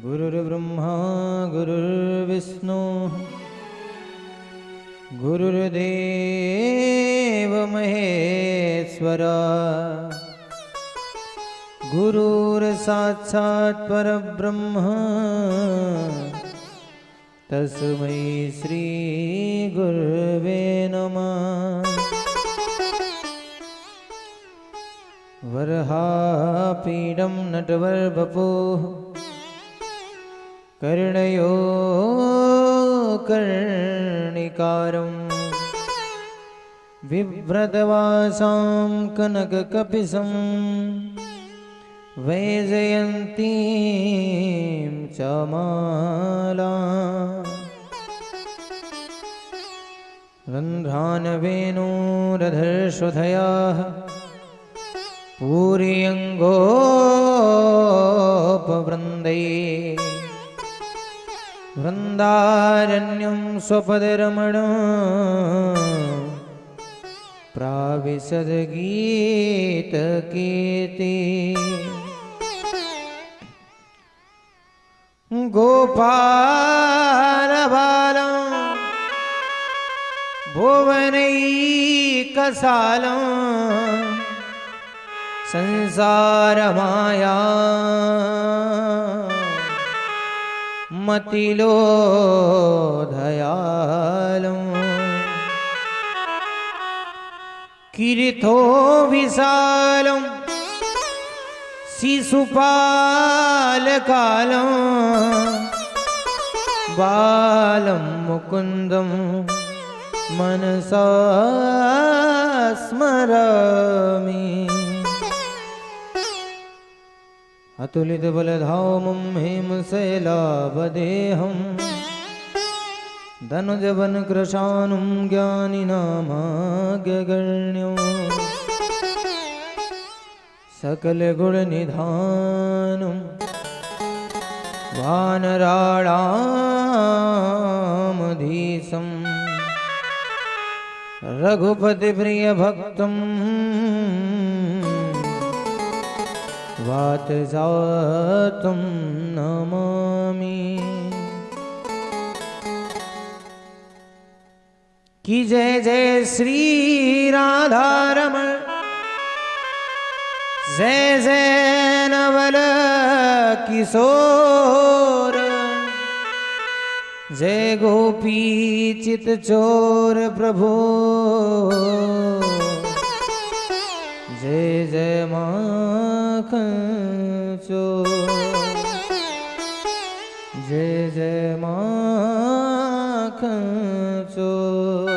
गुरुर्ब्रह्मा गुरुर्विष्णु गुरुर्देव महेश्वरा गुरुर्साक्षात् परब्रह्म तस्मै श्री गुरुवे नमः। वरहापीडं नटवरवपुः कर्णयो कर्णिकारं बिभ्रतवासां कनककपिशं वैजयन्तीं च मालां रन्ध्रानवेणुरधर्षधयाः पूर्यङ्गोपवृन्दै वृन्दारण्यं स्वपदरमणं प्राविशद्गीतकीर्ति गोपालबालं भुवनैकसालं संसारमाया मतिलोधयालं किरीथो विशालं शिशुपालकालं बालं मुकुन्दं मनसा स्मरामि। अतुलितबलधामं हेमशैलावदेहं धनुजवनकृशानुं ज्ञानिनामाज्ञगण्यं सकलगुणनिधानं वानराणामधीशं रघुपतिप्रियभक्तं वातजातं नमामि। की जय जय श्री राधारमण, जय जय नवल किशोर, जय गोपी चित चोर प्रभु, जय जय माखन चोर, जय जय माखन चोर।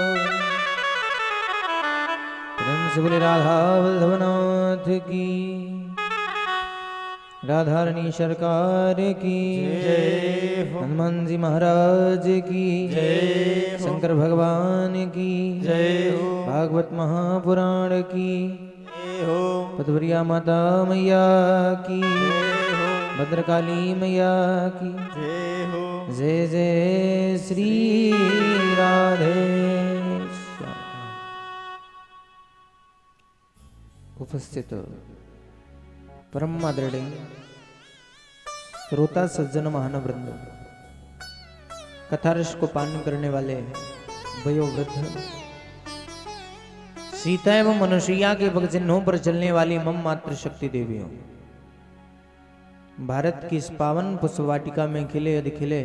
प्रेम से बोले राधा वल्लभनाथ की, राधारणी सरकार की जय, हनुमान जी महाराज की जय, शंकर भगवान की जय, भागवत महापुराण की हो, पदवरिया माता मैया की हो, भद्रकाली मैया की जय हो, जय जय श्री राधे। उपस्थित परम आदरणीय श्रोता सज्जन महानवृंद, कथारस को पान करने वाले वयोवृद्ध, सीता एवं मनुष्या के भगचिन्हों पर चलने वाली मम मात्र शक्ति देवियों, भारत की इस पावन पुष्पवाटिका में खिले अधिखिले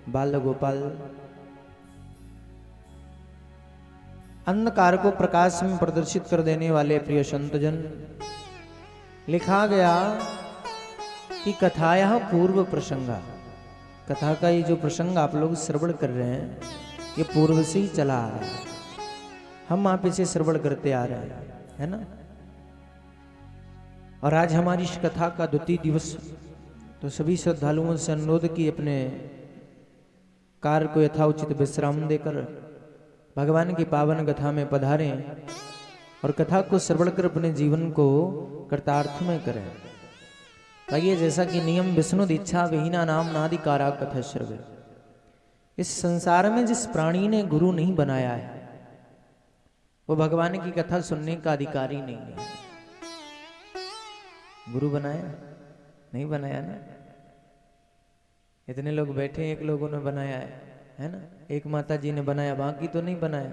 बाल गोपाल, अंधकार को प्रकाश में प्रदर्शित कर देने वाले प्रिय संतजन, लिखा गया कि कथाया पूर्व प्रसंगा, कथा का ये जो प्रसंग आप लोग श्रवण कर रहे हैं ये पूर्व से ही चला आ रहा है, हम आप इसे श्रवण करते आ रहे हैं, है ना। और आज हमारी इस कथा का द्वितीय दिवस, तो सभी श्रद्धालुओं से अनुरोध कि अपने कार्य को यथाउचित विश्राम देकर भगवान की पावन कथा में पधारें और कथा को श्रवण कर अपने जीवन को कृतार्थ में करें। आइए, जैसा कि नियम विष्णु दीक्षा विहीना नाम नादि कारा कथा श्रवे, इस संसार में जिस प्राणी ने गुरु नहीं बनाया है वो भगवान की कथा सुनने का अधिकारी नहीं है। गुरु बनाया नहीं बनाया ना। इतने लोग बैठे, एक लोगों ने बनाया है ना, एक माता जी ने बनाया, बाकी तो नहीं बनाया।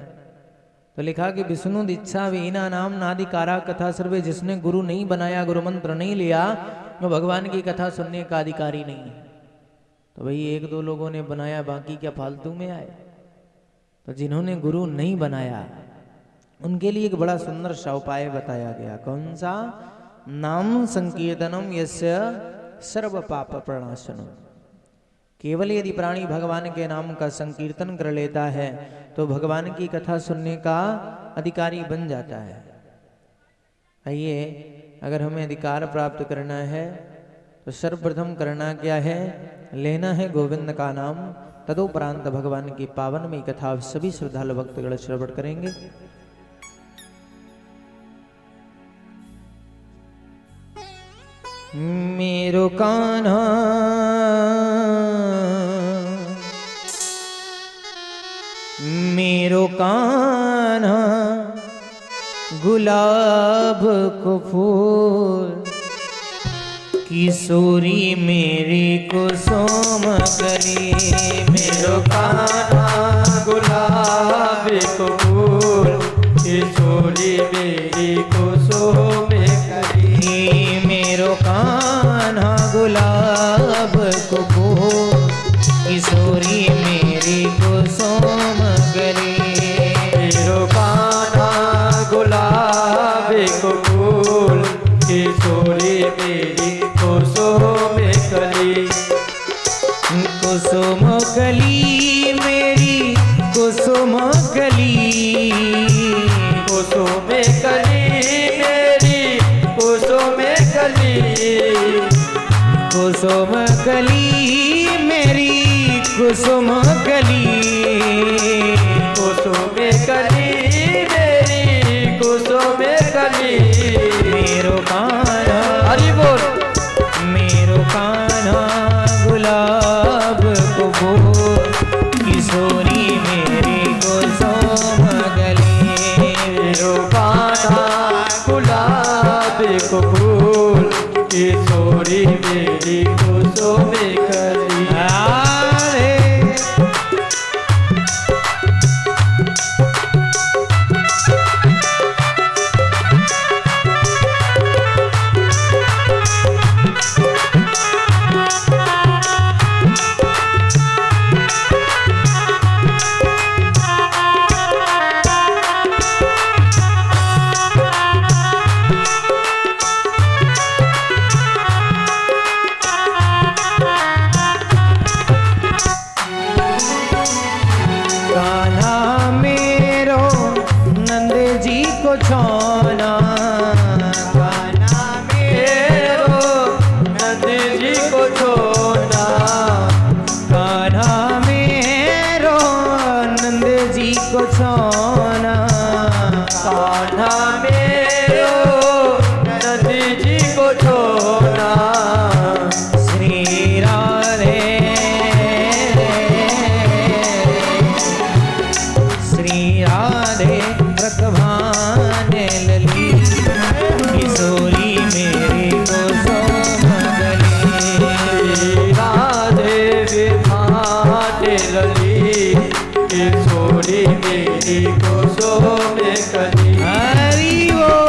तो लिखा कि विष्णु दीक्षा वीना नाम नादिकारा कथा सर्वे, जिसने गुरु नहीं बनाया, गुरु मंत्र नहीं लिया, वो भगवान की कथा सुनने का अधिकारी नहीं है। तो भाई एक दो लोगों ने बनाया, बाकी क्या फालतू में आए। तो जिन्होंने गुरु नहीं बनाया उनके लिए एक बड़ा सुंदर सा उपाय बताया गया। कौन सा? नाम संकीर्तनम यस्य सर्व पाप प्रणाशनम। केवल यदि प्राणी भगवान के नाम का संकीर्तन कर लेता है तो भगवान की कथा सुनने का अधिकारी बन जाता है। आइए, अगर हमें अधिकार प्राप्त करना है तो सर्वप्रथम करना क्या है? लेना है गोविंद का नाम, तदोपरांत भगवान की पावनमयी कथा सभी श्रद्धालु भक्तगण श्रवण करेंगे। मेरो कान्हा मेरो कान्हा गुलाब को फूल, किशोरी मेरी कुसुम कली। मेरो कान्हा गुलाब को फूल, किशोरी मेरी कुसुम कली। मेरो कान्हा गुलाब को फूल, किशोरी मेरी कुसुम कली। मेरो कान्हा गुलाब को फूल, किशोरी मेरी कुसुम कली। कुसुम कली मेरी कुसुम कली, कुसुम कली मेरी कुसुम कली। कुसुम कली मेरी कुसुम कली। कुसुम कली मेरी कुसुम कली। मेरो कान्हा, हरि बोल। मेरो कान्हा गुलाब को फूल, किशोरी मेरी कुसुम कली। मेरो कान्हा गुलाब को फूल, किशोरी मेरी कुसुम कली। छोना कान्हा मेरो नंद जी को छोना। कान्हा मेरो नंद जी को छोना। कान्हा मेरो नंद जी को छोना। श्री राधे श्री राधे रखभाने लली, किशोरी मेरी कुसुम कली। राधे विभाने लली, किशोरी मेरी कुसुम कली। हरि बोल।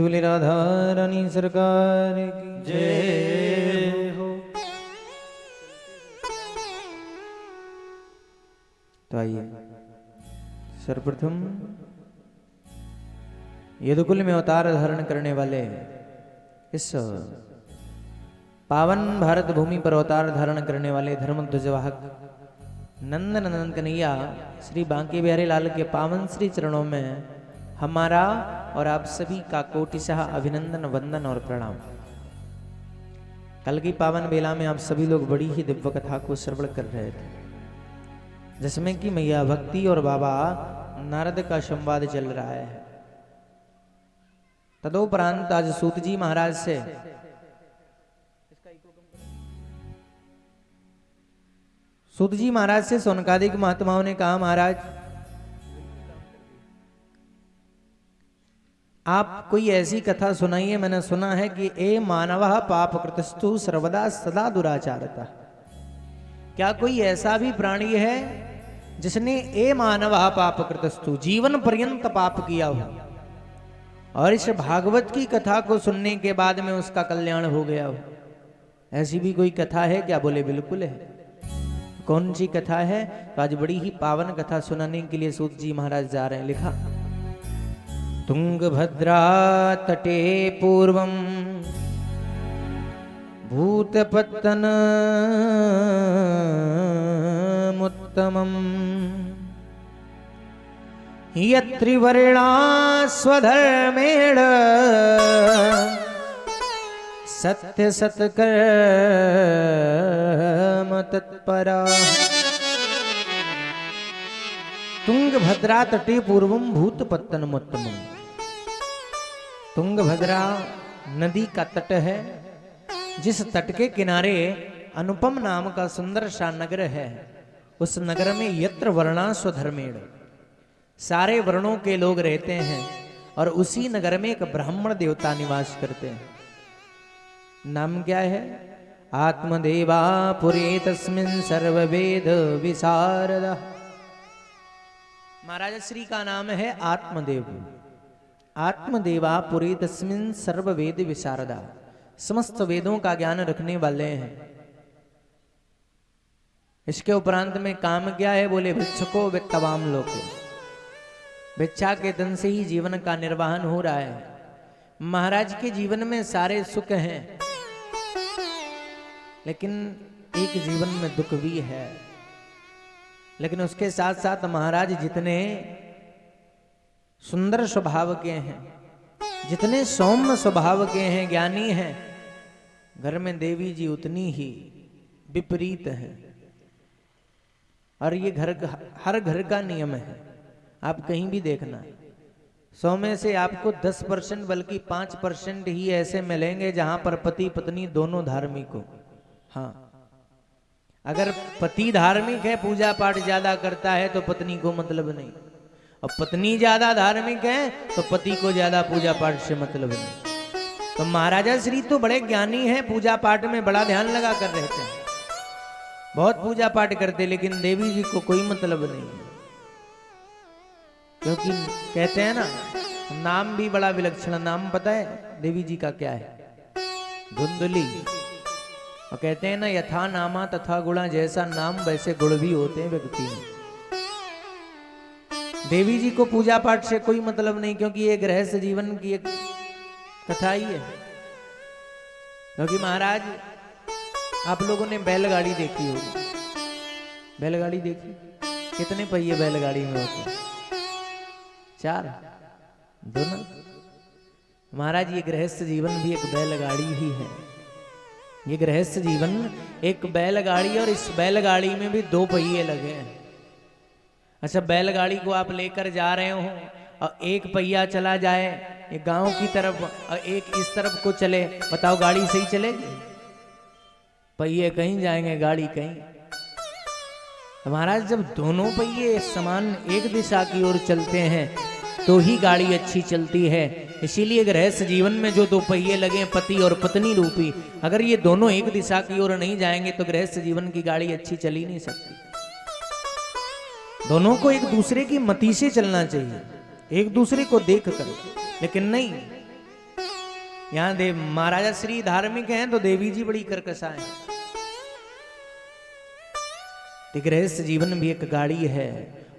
त्रिशूली राधा रानी सरकार की जय हो। तो आइए सर्वप्रथम यदुकुल में अवतार धारण करने वाले इस पावन भारत भूमि पर अवतार धारण करने वाले धर्म ध्वजवाहक नंदन नंदन कन्हैया श्री बांके बिहारी लाल के पावन श्री चरणों में हमारा और आप सभी का कोटिशः अभिनंदन वंदन और प्रणाम। कल की पावन बेला में आप सभी लोग बड़ी ही दिव्य कथा को श्रवण कर रहे थे, जिसमें कि मैया भक्ति और बाबा नारद का संवाद चल रहा है। तदोपरांत आज सूत जी महाराज से सौनकादिक महात्माओं ने कहा, महाराज आप कोई ऐसी कथा सुनाइए। मैंने सुना है कि ए मानवः पाप कृतस्तु सर्वदा सदा दुराचारता। क्या कोई ऐसा भी प्राणी है जिसने ए मानवः पाप कृतस्तु जीवन पर्यंत पाप किया हो और इस भागवत की कथा को सुनने के बाद में उसका कल्याण हो गया हो? ऐसी भी कोई कथा है क्या? बोले बिल्कुल है। कौन सी कथा है? तो आज बड़ी ही पावन कथा सुनाने के लिए सूत जी महाराज जा रहे हैं। लिखा, तुंगभद्रा तटे पूर्वम भूतपत्तन मुत्तमम यत्रिवर्णा स्वधर्मेण सत्य सत्कर्म तत्परा। तुंगभद्रा तटे पूर्वम भूतपत्तनमुत्तमम। तुंगभद्रा नदी का तट है, जिस तट के किनारे अनुपम नाम का सुंदर सा नगर है। उस नगर में यत्र वर्णा स्वधर्मेण, सारे वर्णों के लोग रहते हैं और उसी नगर में एक ब्राह्मण देवता निवास करते हैं। नाम क्या है? आत्मदेवा पुरे तस्मिन् सर्ववेद विशारदा। महाराज श्री का नाम है आत्मदेव। आत्मदेवा पुरे तस्मिन् सर्ववेद विशारदा, समस्त वेदों का ज्ञान रखने वाले हैं। इसके उपरांत में काम क्या है? बोले भिक्षुको वित्तवाम लोके। भिक्षा के धन से ही जीवन का निर्वाहन हो रहा है। महाराज के जीवन में सारे सुख हैं, लेकिन एक जीवन में दुख भी है। लेकिन उसके साथ साथ महाराज जितने सुंदर स्वभाव के हैं, जितने सौम्य स्वभाव के हैं, ज्ञानी हैं, घर में देवी जी उतनी ही विपरीत है। और ये हर घर का नियम है। आप कहीं भी देखना, 100 में से आपको 10% बल्कि 5% ही ऐसे मिलेंगे जहां पर पति पत्नी दोनों धार्मिक हो। हाँ, अगर पति धार्मिक है, पूजा पाठ ज्यादा करता है, तो पत्नी को मतलब नहीं, और पत्नी ज्यादा धार्मिक है तो पति को ज्यादा पूजा पाठ से मतलब नहीं। तो महाराजा श्री तो बड़े ज्ञानी हैं, पूजा पाठ में बड़ा ध्यान लगा कर रहते हैं, बहुत पूजा पाठ करते, लेकिन देवी जी को कोई मतलब नहीं है। क्योंकि कहते हैं ना, नाम भी बड़ा विलक्षण नाम। पता है देवी जी का क्या है? धुंधुली। और कहते हैं ना, यथा नामा तथा गुणा, जैसा नाम वैसे गुण भी होते हैं व्यक्ति में। देवी जी को पूजा पाठ से कोई मतलब नहीं, क्योंकि ये गृहस्थ जीवन की एक कथा ही है। क्योंकि महाराज आप लोगों ने बैलगाड़ी देखी होगी। बैलगाड़ी देखी? कितने पहिए बैलगाड़ी में होते हैं? 4, 2 ना। महाराज ये गृहस्थ जीवन भी एक बैलगाड़ी ही है। ये गृहस्थ जीवन एक बैलगाड़ी, और इस बैलगाड़ी में भी 2 पहिए लगे हैं। अच्छा, बैलगाड़ी को आप लेकर जा रहे हो और एक पहिया चला जाए एक गांव की तरफ और एक इस तरफ को चले, बताओ गाड़ी सही चलेगी? पहिए कहीं जाएंगे, गाड़ी कहीं। तो महाराज जब दोनों पहिए समान एक दिशा की ओर चलते हैं तो ही गाड़ी अच्छी चलती है। इसीलिए गृहस्थ जीवन में जो 2 पहिए लगे, पति और पत्नी रूपी, अगर ये दोनों एक दिशा की ओर नहीं जाएंगे तो गृहस्थ जीवन की गाड़ी अच्छी चल ही नहीं सकती। दोनों को एक दूसरे की मति से चलना चाहिए, एक दूसरे को देख कर। लेकिन नहीं, यहाँ देव महाराजा श्री धार्मिक हैं तो देवी जी बड़ी कर्कशा है। गृहस्थ जीवन भी एक गाड़ी है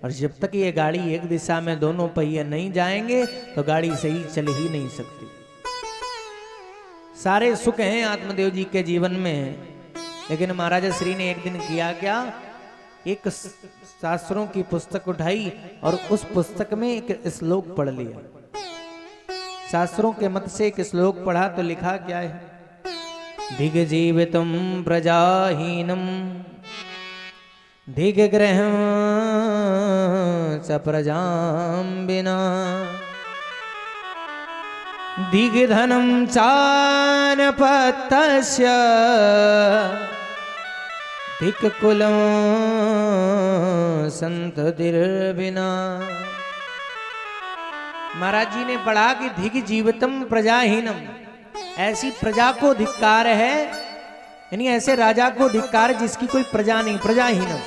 और जब तक ये गाड़ी एक दिशा में दोनों पहिए नहीं जाएंगे तो गाड़ी सही चल ही नहीं सकती। सारे सुख हैं आत्मदेव जी के जीवन में, लेकिन महाराजा श्री ने एक दिन किया क्या, एक शास्त्रों की पुस्तक उठाई और उस पुस्तक में एक श्लोक पढ़ लिया। शास्त्रों के मत से एक श्लोक पढ़ा तो लिखा क्या है, धिग जीवितम प्रजाहीनम धिग ग्रहं स प्रजां बिना धिग धनं चानपत्तस्य धिक कुलं संततिर्बिना। महाराज जी ने पढ़ा कि धिग जीवितम प्रजाहीनम, ऐसी प्रजा को धिक्कार है, यानी ऐसे राजा को धिक्कार जिसकी कोई प्रजा नहीं, प्रजाहीनम।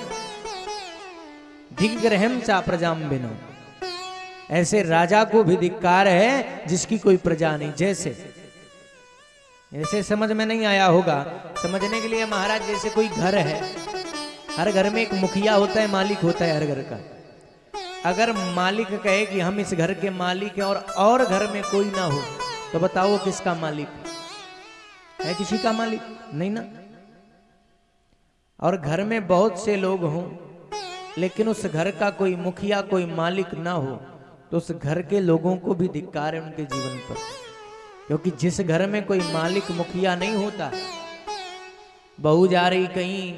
धिक ग्रहं च प्रजां बिना, ऐसे राजा को भी धिक्कार है जिसकी कोई प्रजा नहीं। जैसे ऐसे समझ में नहीं आया होगा, समझने के लिए महाराज जैसे कोई घर है, हर घर में एक मुखिया होता है, मालिक होता है हर घर का। अगर मालिक कहे कि हम इस घर के मालिक हैं और घर में कोई ना हो तो बताओ किसका मालिक है? किसी का मालिक नहीं ना। और घर में बहुत से लोग हों लेकिन उस घर का कोई मुखिया कोई मालिक ना हो तो उस घर के लोगों को भी धिक्कार है उनके जीवन पर, क्योंकि जिस घर में कोई मालिक मुखिया नहीं होता, बहू जा रही कहीं,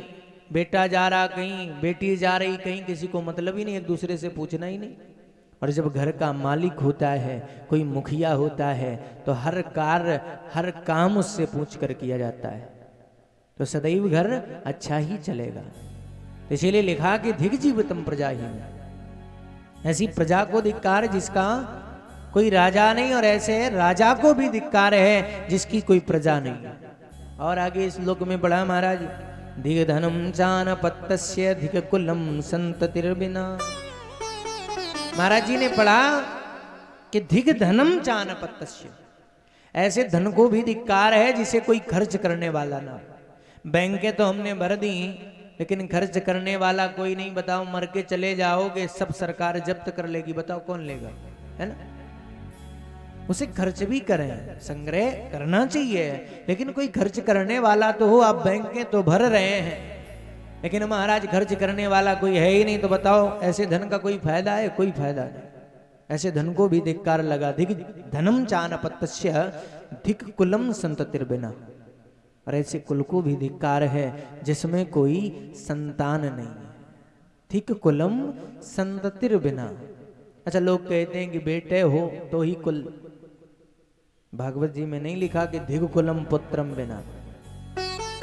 बेटा जा रहा कहीं, बेटी जा रही कहीं, किसी को मतलब ही नहीं, एक दूसरे से पूछना ही नहीं। और जब घर का मालिक होता है, कोई मुखिया होता है, तो हर कार्य हर काम उससे पूछ कर किया जाता है, तो सदैव घर अच्छा ही चलेगा। तो इसीलिए लिखा कि धिक जीवितम प्रजाहीन, ऐसी प्रजा को धिक्कार जिसका कोई राजा नहीं, और ऐसे राजा को भी धिक्कार है जिसकी कोई प्रजा नहीं। और आगे इस श्लोक में पढ़ा महाराज, धिक धनम चानपत्तस्य धिक कुलम संततिर्बिना। महाराज जी ने पढ़ा कि धिक धनम चानपत्तस्य, ऐसे धन को भी धिक्कार है जिसे कोई खर्च करने वाला ना। बैंकें तो हमने भर दी लेकिन खर्च करने वाला कोई नहीं। बताओ, मर के चले जाओगे सब सरकार जब्त कर लेगी, बताओ कौन लेगा, है ना। उसे खर्च भी करें, संग्रह करना चाहिए, लेकिन कोई खर्च करने वाला तो हो। आप बैंकें तो भर रहे हैं लेकिन महाराज खर्च करने वाला कोई है ही नहीं, तो बताओ ऐसे धन का कोई फायदा है? कोई फायदा नहीं। ऐसे धन को भी धिक्कार लगा। धिक धनम चानपत्तस्य धिक कुलम संततिर्बिना, और ऐसे कुल को भी धिक्कार है जिसमें कोई संतान नहीं है। धिक कुलम संततिर्बिना। अच्छा, लोग कहते हैं कि बेटे हो तो ही कुल। भागवत जी में नहीं लिखा कि धिक कुलम पुत्रम बिना।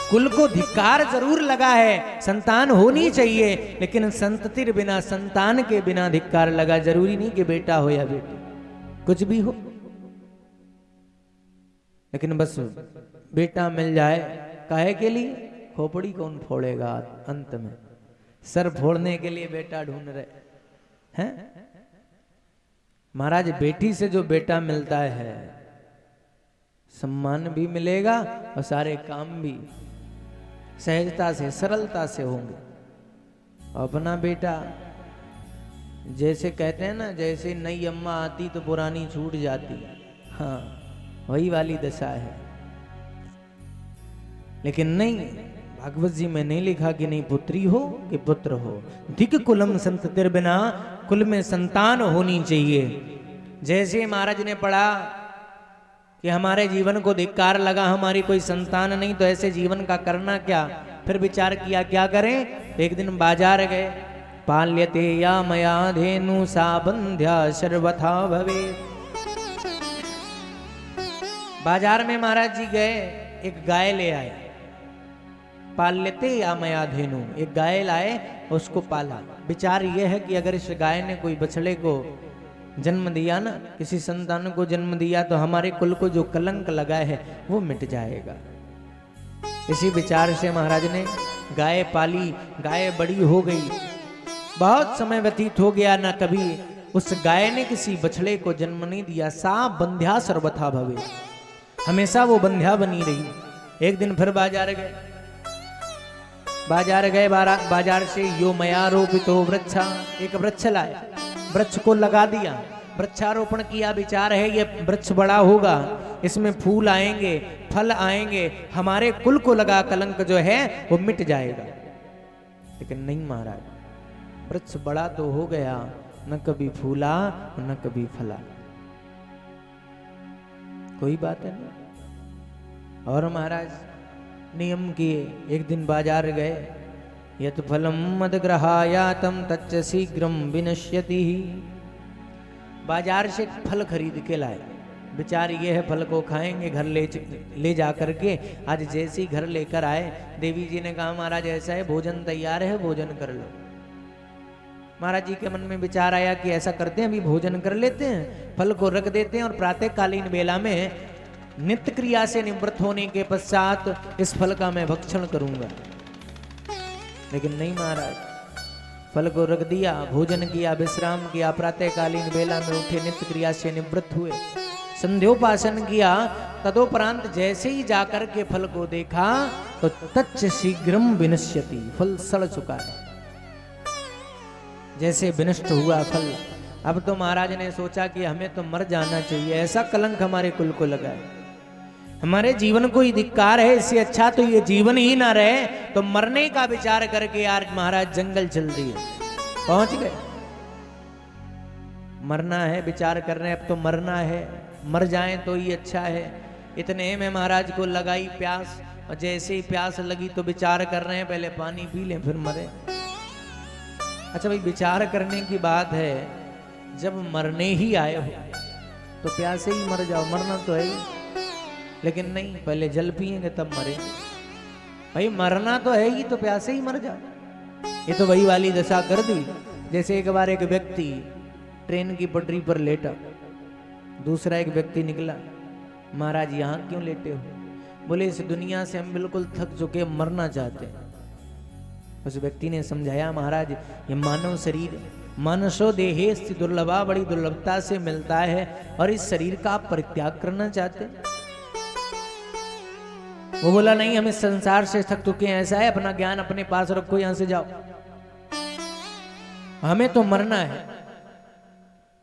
कुल को धिक्कार जरूर लगा है, संतान होनी चाहिए, लेकिन संततिर बिना, संतान के बिना धिक्कार लगा। जरूरी नहीं कि बेटा हो या बेटी, कुछ भी हो, लेकिन बस बेटा मिल जाए। काहे के लिए? खोपड़ी कौन फोड़ेगा अंत में? सर फोड़ने के लिए बेटा ढूंढ रहे हैं महाराज। बेटी से जो बेटा मिलता है, सम्मान भी मिलेगा और सारे काम भी सहजता से सरलता से होंगे। अपना बेटा जैसे कहते हैं ना, जैसे नई अम्मा आती तो पुरानी छूट जाती, हाँ वही वाली दशा है। लेकिन नहीं, भागवत जी में नहीं लिखा कि नहीं पुत्री हो कि पुत्र हो। धिक कुलम संततिर्बिना, कुल में संतान होनी चाहिए। जैसे महाराज ने पढ़ा कि हमारे जीवन को धिक्कार लगा, हमारी कोई संतान नहीं, तो ऐसे जीवन का करना क्या? फिर विचार किया क्या करें। एक दिन बाजार गए, पाल्यते या मया धेनु सा बंध्या सर्वथा भवे। बाजार में महाराज जी गए, एक गाय ले आए। पाल्यते या मया धेनु, एक गाय लाए, उसको पाला। विचार ये है कि अगर इस गाय ने कोई बछड़े को जन्म दिया ना, किसी संतान को जन्म दिया, तो हमारे कुल को जो कलंक लगा है वो मिट जाएगा। इसी विचार से महाराज ने गाय पाली। गाय बड़ी हो गई, बहुत समय व्यतीत हो गया, ना कभी उस गाय ने किसी बछड़े को जन्म नहीं दिया। सा बंध्या सर्वथा भवे, हमेशा वो बंध्या बनी रही। एक दिन फिर बाजार गए, बाजार से यो मया रोपितो वृक्षा, एक वृक्ष लाए, वृक्ष को लगा दिया, वृक्षारोपण किया। विचार है ये वृक्ष बड़ा होगा, इसमें फूल आएंगे, फल आएंगे, हमारे कुल को लगा कलंक जो है वो मिट जाएगा। लेकिन नहीं महाराज, वृक्ष बड़ा तो हो गया, न कभी फूला न कभी फला। कोई बात है नहीं। और महाराज नियम किए, एक दिन बाजार गए, यत फलम मदग्रहायातम तच्च शीघ्रम विनश्यति। बाजार से फल खरीद के लाए, विचार ये है फल को खाएंगे, घर ले जा करके। आज जैसे ही घर लेकर आए, देवी जी ने कहा महाराज ऐसा है, भोजन तैयार है, भोजन कर लो। महाराज जी के मन में विचार आया कि ऐसा करते हैं, अभी भोजन कर लेते हैं, फल को रख देते हैं और प्रातःकालीन बेला में नित्य क्रिया से निवृत्त होने के पश्चात इस फल का मैं भक्षण करूंगा। लेकिन नहीं महाराज, फल को रख दिया, भोजन किया, विश्राम किया, प्रातःकालीन बेला में उठे, नित्य क्रिया से निवृत्त हुए, संध्योपासन किया। तदोपरांत जैसे ही जाकर के फल को देखा तो तच्च शीघ्रम विनश्यति, फल सड़ चुका है। जैसे विनष्ट हुआ फल, अब तो महाराज ने सोचा कि हमें तो मर जाना चाहिए, ऐसा कलंक हमारे कुल को लगा है, हमारे जीवन को ही धिक्कार है, इससे अच्छा तो ये जीवन ही ना रहे। तो मरने का विचार करके यार महाराज जंगल चल दिए, पहुंच गए। मरना है, विचार कर रहे हैं अब तो मरना है, मर जाएं तो ही अच्छा है। इतने में महाराज को लगाई प्यास, और जैसे ही प्यास लगी तो विचार कर रहे हैं पहले पानी पी लें फिर मरे। अच्छा भाई, विचार करने की बात है, जब मरने ही आए हो तो प्यासे ही मर जाओ, मरना तो है ही। लेकिन नहीं, पहले जल पिएंगे तब मरेंगे। भाई मरना तो है ही, तो प्यासे ही मर जाओ। ये तो वही वाली दशा कर दी, जैसे एक बार एक व्यक्ति ट्रेन की पटरी पर लेटा, दूसरा एक व्यक्ति निकला, महाराज यहाँ क्यों लेटे हो? बोले इस दुनिया से हम बिल्कुल थक चुके, मरना चाहते हैं। उस व्यक्ति ने समझाया महाराज ये मानव शरीर मानसो देहेस्ति दुर्लभा, बड़ी दुर्लभता से मिलता है, और इस शरीर का आप परित्याग करना चाहते हैं? वो बोला नहीं, हम इस संसार से थक चुके हैं, ऐसा है अपना ज्ञान अपने पास रखो, यहां से जाओ, हमें तो मरना है।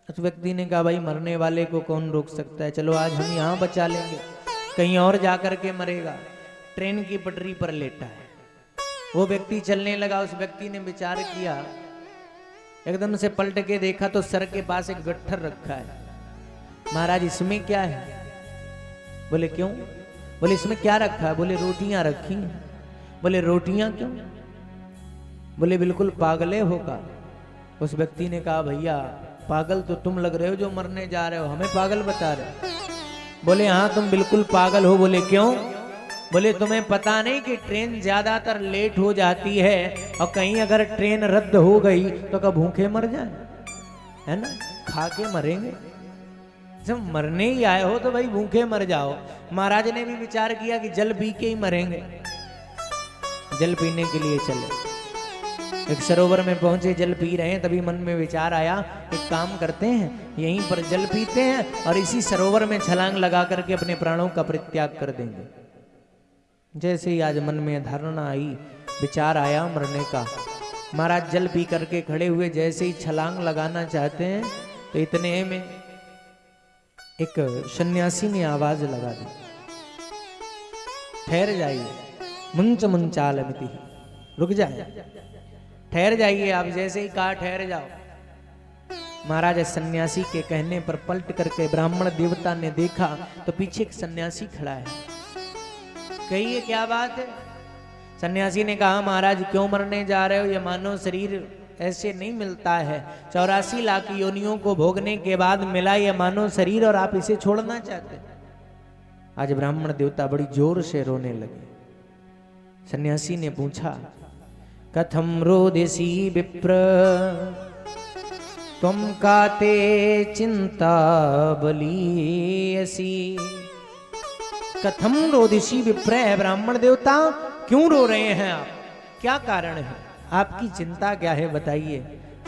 उस व्यक्ति ने कहा भाई मरने वाले को कौन रोक सकता है, चलो आज हम यहां बचा लेंगे, कहीं और जाकर के मरेगा। ट्रेन की पटरी पर लेटा है, वो व्यक्ति चलने लगा। उस व्यक्ति ने विचार किया, एकदम से पलट के देखा तो सर के पास एक गट्ठर रखा है। महाराज इसमें क्या है? बोले क्यों? बोले इसमें क्या रखा है? बोले रोटियां रखी हैं। बोले रोटियां क्यों? बोले बिल्कुल पागले होगा। उस व्यक्ति ने कहा भैया पागल तो तुम लग रहे हो जो मरने जा रहे हो, हमें पागल बता रहे हो। बोले हाँ तुम बिल्कुल पागल हो। बोले क्यों? बोले तुम्हें पता नहीं कि ट्रेन ज्यादातर लेट हो जाती है, और कहीं अगर ट्रेन रद्द हो गई तो कब भूखे मर जाए, है ना, खा के मरेंगे। जब मरने ही आए हो तो भाई भूखे मर जाओ। महाराज ने भी विचार किया कि जल पी के ही मरेंगे, जल पीने के लिए चले। एक सरोवर में पहुंचे, जल पी रहे हैं, तभी मन में विचार आया एक काम करते हैं, यहीं पर जल पीते हैं और इसी सरोवर में छलांग लगा करके अपने प्राणों का परित्याग कर देंगे। जैसे ही आज मन में धारणा आई, विचार आया मरने का, महाराज जल पी करके खड़े हुए, जैसे ही छलांग लगाना चाहते हैं तो इतने में एक सन्यासी ने आवाज लगा दी, ठहर जाइए, मुंच मुंचाल मिति, रुक जाए, ठहर जाइए आप। जैसे ही कहा ठहर जाओ, महाराज सन्यासी के कहने पर पलट करके ब्राह्मण देवता ने देखा तो पीछे एक सन्यासी खड़ा है। कहिए क्या बात है? सन्यासी ने कहा महाराज क्यों मरने जा रहे हो? ये मानव शरीर ऐसे नहीं मिलता है, 84 लाख योनियों को भोगने के बाद मिला ये मानव शरीर, और आप इसे छोड़ना चाहते। आज ब्राह्मण देवता बड़ी जोर से रोने लगे। सन्यासी ने पूछा कथम रोदिसी विप्र तुम काते चिंता बलीयसी। कथम रोदिसी विप्र, ब्राह्मण देवता क्यों रो रहे हैं आप? क्या कारण है? आपकी चिंता क्या है बताइए।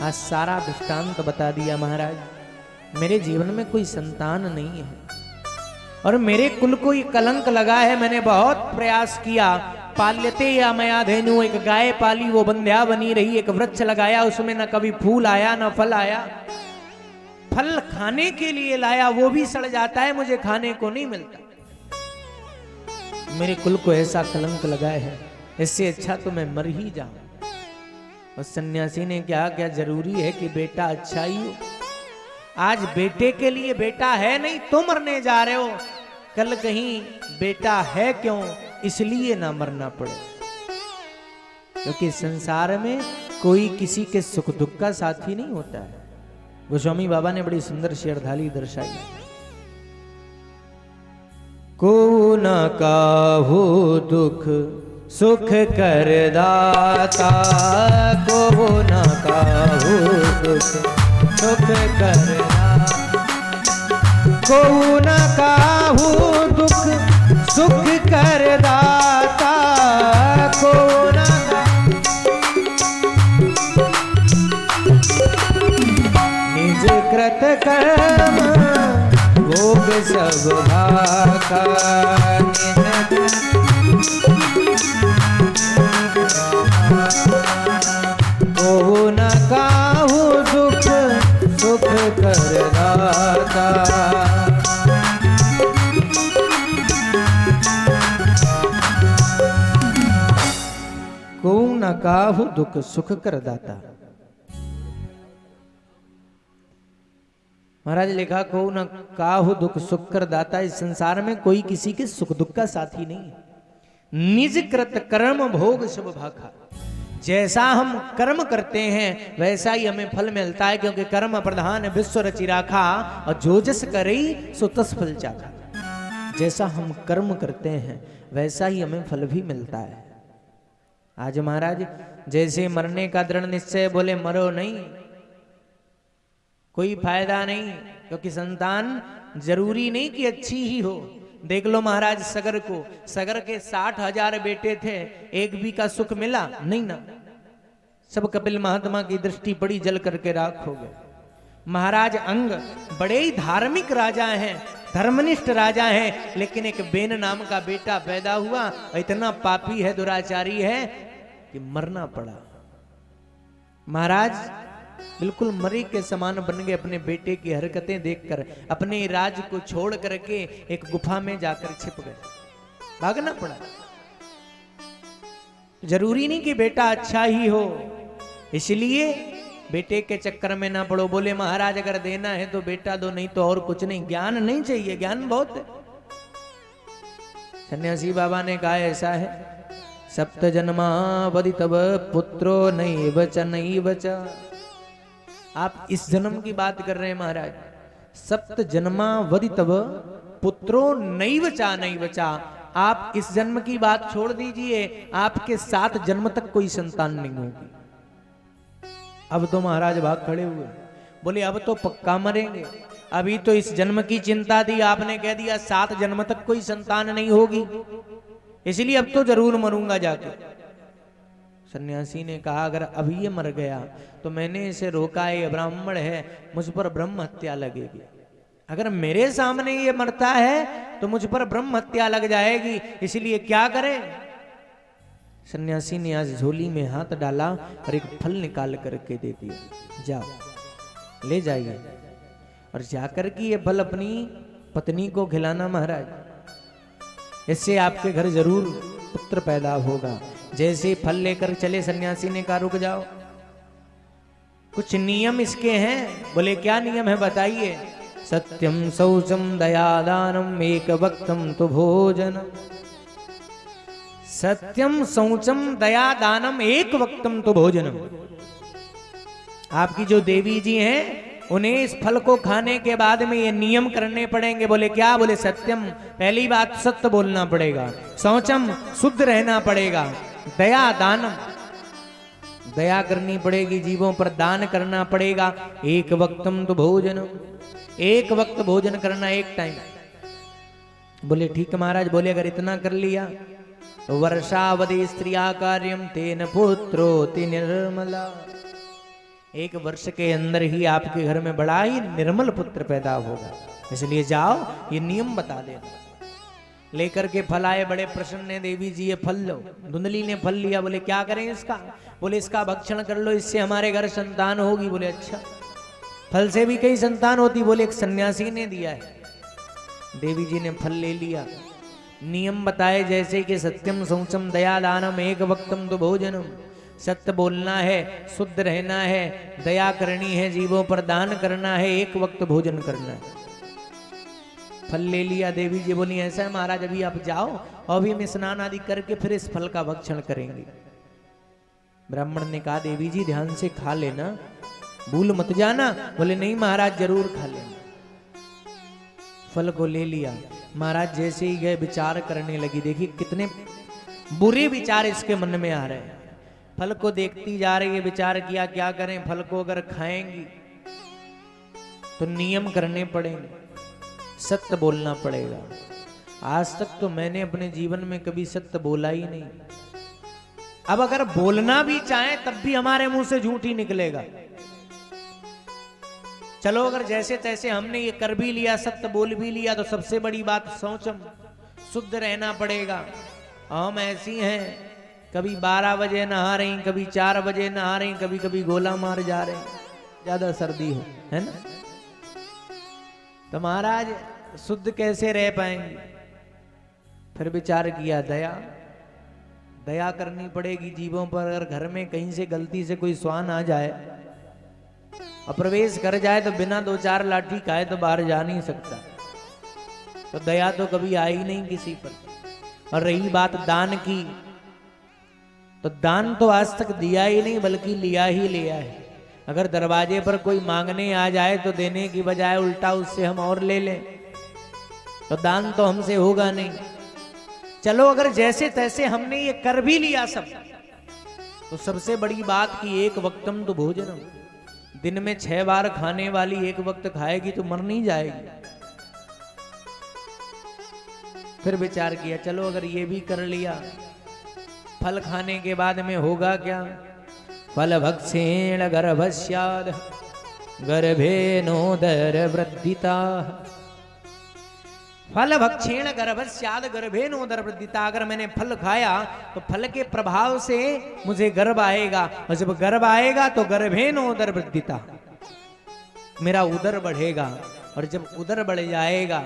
आज सारा दृष्टांत बता दिया महाराज। मेरे जीवन में कोई संतान नहीं है और मेरे कुल को ये कलंक लगा है। मैंने बहुत प्रयास किया, पाल्यते या मया धेनु, एक गाय पाली वो बंध्या बनी रही, एक वृक्ष लगाया उसमें न कभी फूल आया न फल आया, फल खाने के लिए लाया वो भी सड़ जाता है, मुझे खाने को नहीं मिलता। मेरे कुल को ऐसा कलंक लगा है, इससे अच्छा तो मैं मर ही जाऊं। उस सन्यासी ने क्या जरूरी है कि बेटा अच्छा ही हो। आज बेटे के लिए बेटा है नहीं तो मरने जा रहे हो, कल कहीं बेटा है क्यों इसलिए ना मरना पड़े। क्योंकि संसार में कोई किसी के सुख दुख का साथी नहीं होता है। गोस्वामी बाबा ने बड़ी सुंदर शेरधाली दर्शाई। को न काहू दुख सुख कर दाता, को न काहू दुख सुख कर दाता, को न काहू दुख सुख कर दाता, को न निज कृत कर्म भोग सब भाका, को न काहू दुख सुख कर दाता। को न काहू दुख सुख कर दाता। महाराज लिखा को न काहू दुख सुख कर दाता। इस संसार में कोई किसी के सुख दुख का साथी नहीं है। निज कृत कर्म भोग शुभ भाखा, जैसा हम कर्म करते हैं वैसा ही हमें फल मिलता है, क्योंकि कर्म प्रधान विश्व रचि राखा, और जो जस करई सो तस फल चाखा। जैसा हम कर्म करते हैं वैसा ही हमें फल भी मिलता है। आज महाराज जैसे मरने का दृढ़ निश्चय, बोले मरो नहीं, कोई फायदा नहीं, क्योंकि संतान जरूरी नहीं कि अच्छी ही हो। देख लो महाराज सगर को, सगर के 60,000 बेटे थे, एक भी का सुख मिला नहीं ना, सब कपिल महात्मा की दृष्टि पड़ी जल करके राख हो गए। महाराज अंग बड़े ही धार्मिक राजा हैं, धर्मनिष्ठ राजा हैं, लेकिन एक बेन नाम का बेटा पैदा हुआ, इतना पापी है, दुराचारी है कि मरना पड़ा। महाराज बिल्कुल मरी के समान बन गए। अपने बेटे की हरकतें देखकर अपने राज को छोड़ करके एक गुफा में जाकर छिप गए, भागना पड़ा। जरूरी नहीं कि बेटा अच्छा ही हो, इसलिए बेटे के चक्कर में ना पड़ो। बोले महाराज अगर देना है तो बेटा दो, नहीं तो और कुछ नहीं, ज्ञान नहीं चाहिए, ज्ञान बहुत है। सन्यासी बाबा ने कहा ऐसा है, सप्त जन्मावधि तब पुत्रो नहीं बचा नहीं बचा। आप इस जन्म की बात कर रहे हैं महाराज, सप्त जन्मावधि तब पुत्रो नहीं बचा नहीं बचा। आप इस जन्म की बात छोड़ दीजिए, आपके 7 जन्म तक कोई संतान नहीं होगी। अब तो महाराज भाग खड़े हुए, बोले अब तो पक्का मरेंगे। अभी तो इस जन्म की चिंता थी, आपने कह दिया 7 जन्म तक कोई संतान नहीं होगी, इसलिए अब तो जरूर मरूंगा जाके। सन्यासी ने कहा अगर अभी ये मर गया तो मैंने इसे रोका है, ये ब्राह्मण है, मुझ पर ब्रह्म हत्या लगेगी। अगर मेरे सामने ये मरता है तो मुझ पर ब्रह्म हत्या लग जाएगी, इसलिए क्या करें। सन्यासी ने आज झोली में हाथ डाला और एक फल निकाल करके दे दिया, जाओ ले जाइए और जाकर के ये फल अपनी पत्नी को खिलाना महाराज, इससे आपके घर जरूर पुत्र पैदा होगा। जैसे फल लेकर चले सन्यासी ने कहा रुक जाओ, कुछ नियम इसके हैं। बोले क्या नियम है बताइए। सत्यम शौचम दयादानम एक वक्तम तो भोजन। सत्यम शौचम दयादानम एक वक्तम तो भोजनम। आपकी जो देवी जी हैं उन्हें इस फल को खाने के बाद में ये नियम करने पड़ेंगे। बोले क्या। बोले सत्यम, पहली बात सत्य बोलना पड़ेगा। शौचम, शुद्ध रहना पड़ेगा। दया दानम, दया करनी पड़ेगी, जीवों पर दान करना पड़ेगा। एक वक्तम तो भोजनम, एक वक्त भोजन करना, एक टाइम। बोले ठीक है महाराज। बोले अगर इतना कर लिया तो वर्षावधि स्त्रिया कार्यम तेन पुत्रोति निर्मला। 1 वर्ष के अंदर ही आपके घर में बड़ा ही निर्मल पुत्र पैदा होगा। इसलिए जाओ ये नियम बता देना। लेकर के फल आए, बड़े प्रसन्न है देवी जी, ये फल लो। धुंधली ने फल लिया, बोले क्या करें इसका? बोले इसका भक्षण कर लो, इससे हमारे घर संतान होगी। बोले अच्छा, फल से भी कई संतान होती? बोले एक सन्यासी ने दिया है। देवी जी ने फल ले लिया। नियम बताए जैसे कि सत्यम शौचम दया दानम एक वक्तम तो भोजनम, सत्य बोलना है, शुद्ध रहना है, दया करनी है, जीवों पर दान करना है, एक वक्त भोजन करना है। फल ले लिया। देवी जी बोली ऐसा है महाराज, अभी आप जाओ और अभी हम स्नान आदि करके फिर इस फल का भक्षण करेंगे। ब्राह्मण ने कहा देवी जी ध्यान से खा लेना, भूल मत जाना। बोले नहीं महाराज जरूर खा लेना। फल को ले लिया। महाराज जैसे ही गए विचार करने लगी, देखिए कितने बुरे विचार इसके मन में आ रहे हैं। फल को देखती जा रही है, विचार किया क्या करें, फल को अगर खाएंगी तो नियम करने पड़ेंगे, सत्य बोलना पड़ेगा। आज तक तो मैंने अपने जीवन में कभी सत्य बोला ही नहीं। अब अगर बोलना भी चाहे तब भी हमारे मुंह से झूठ ही निकलेगा। चलो अगर जैसे तैसे हमने ये कर भी लिया, सत्य बोल भी लिया, तो सबसे बड़ी बात शौचम, शुद्ध रहना पड़ेगा। हम ऐसी हैं, कभी 12 बजे नहा रही, कभी 4 बजे नहा रही, कभी कभी गोला मार जा रहे, ज्यादा सर्दी है ना। तो महाराज शुद्ध कैसे रह पाएंगे? फिर विचार किया, दया करनी पड़ेगी जीवों पर। अगर घर में कहीं से गलती से कोई स्वान आ जाए और प्रवेश कर जाए तो बिना 2-4 लाठी खाए तो बाहर जा नहीं सकता। तो दया तो कभी आई नहीं किसी पर। और रही बात दान की, तो दान तो आज तक दिया ही नहीं बल्कि लिया ही लिया है। अगर दरवाजे पर कोई मांगने आ जाए तो देने की बजाय उल्टा उससे हम और ले लें, तो दान तो हमसे होगा नहीं। चलो अगर जैसे तैसे हमने ये कर भी लिया सब, तो सबसे बड़ी बात कि एक वक्तम तो भोजनम, दिन में 6 बार खाने वाली एक वक्त खाएगी तो मर नहीं जाएगी। फिर विचार किया चलो अगर ये भी कर लिया, फल खाने के बाद में होगा क्या? फल भक्षेण गर्भस्याद गर्भेनोदर वृद्धिता। फल भक्षेण गर्भस्याद गर्भेनोदर वृद्धिता। अगर मैंने फल खाया तो फल के प्रभाव से मुझे गर्भ आएगा, और जब गर्भ आएगा तो गर्भेनोदर वृद्धिता, मेरा उदर बढ़ेगा। और जब उदर बढ़ जाएगा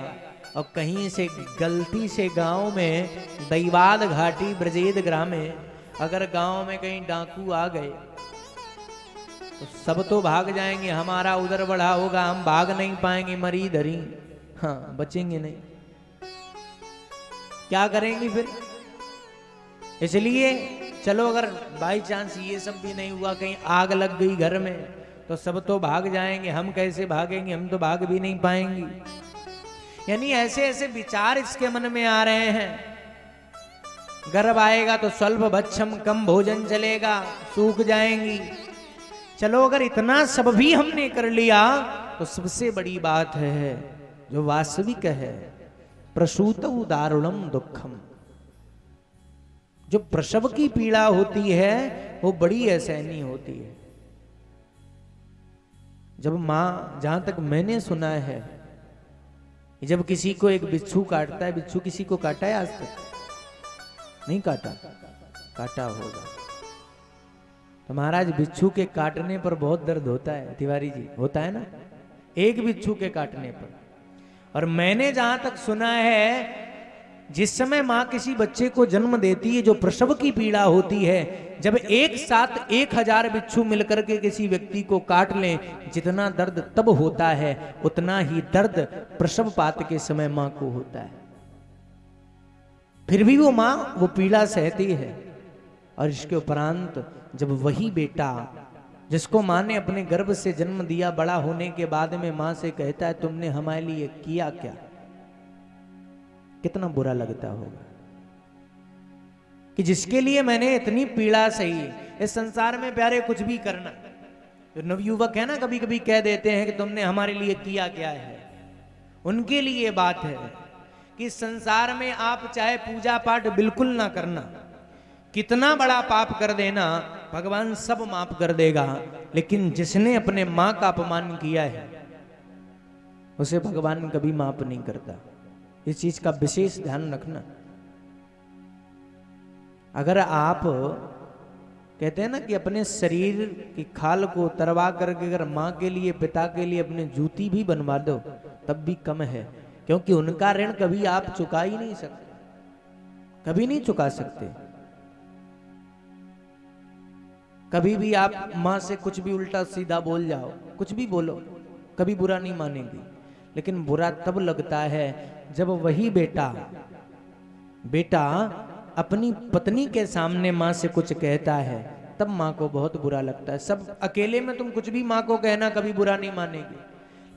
और कहीं से गलती से गांव में दैवाद घाटी ब्रजेद ग्रामे अगर गांव में कहीं डाकू आ गए तो सब तो भाग जाएंगे, हमारा उदर बढ़ा होगा, हम भाग नहीं पाएंगे, मरी धरी, हाँ बचेंगे नहीं। क्या करेंगी फिर? इसलिए चलो अगर बाई चांस ये सब भी नहीं हुआ, कहीं आग लग गई घर में, तो सब तो भाग जाएंगे, हम कैसे भागेंगे? हम तो भाग भी नहीं पाएंगे। यानी ऐसे ऐसे विचार इसके मन में आ रहे हैं। गर्भ आएगा तो स्वल्प भक्षम, कम भोजन चलेगा, सूख जाएंगी। चलो अगर इतना सब भी हमने कर लिया तो सबसे बड़ी बात है जो वास्तविक है, प्रसूतौ दारुणम दुखम। जो प्रसव की पीड़ा होती है वो बड़ी असहनीय होती है। जब मां, जहां तक मैंने सुना है, जब किसी को एक बिच्छू काटता है, बिच्छू किसी को काटा है आज तक? नहीं काटा, काटा होगा। तो महाराज बिच्छू के काटने पर बहुत दर्द होता है तिवारी जी, होता है ना, एक बिच्छू के काटने पर। और मैंने जहां तक सुना है, जिस समय मां किसी बच्चे को जन्म देती है, जो प्रसव की पीड़ा होती है, जब एक साथ 1000 बिच्छू मिलकर के किसी व्यक्ति को काट लें, जितना दर्द तब होता है उतना ही दर्द प्रसव पात के समय मां को होता है। फिर भी वो मां वो पीड़ा सहती है। और इसके उपरांत जब वही बेटा जिसको मां ने अपने गर्भ से जन्म दिया, बड़ा होने के बाद में मां से कहता है तुमने हमारे लिए किया क्या, कितना बुरा लगता होगा कि जिसके लिए मैंने इतनी पीड़ा सही। इस संसार में प्यारे कुछ भी करना, जो नवयुवक है ना कभी कभी कह देते हैं कि तुमने हमारे लिए किया क्या है, उनके लिए बात है कि संसार में आप चाहे पूजा पाठ बिल्कुल ना करना, कितना बड़ा पाप कर देना, भगवान सब माफ कर देगा। लेकिन जिसने अपने मां का अपमान किया है उसे भगवान कभी माफ नहीं करता। इस चीज का विशेष ध्यान रखना। अगर आप कहते हैं ना कि अपने शरीर की खाल को तरवा करके अगर माँ के लिए पिता के लिए अपने जूती भी बनवा दो तब भी कम है, क्योंकि उनका ऋण कभी आप चुका ही नहीं सकते, कभी नहीं चुका सकते। कभी भी आप माँ से कुछ भी उल्टा सीधा बोल जाओ, कुछ भी बोलो, कभी बुरा नहीं मानेगी। लेकिन बुरा तब लगता है जब वही बेटा अपनी पत्नी के सामने माँ से कुछ कहता है, तब माँ को बहुत बुरा लगता है। सब अकेले में तुम कुछ भी माँ को कहना, कभी बुरा नहीं मानेगी,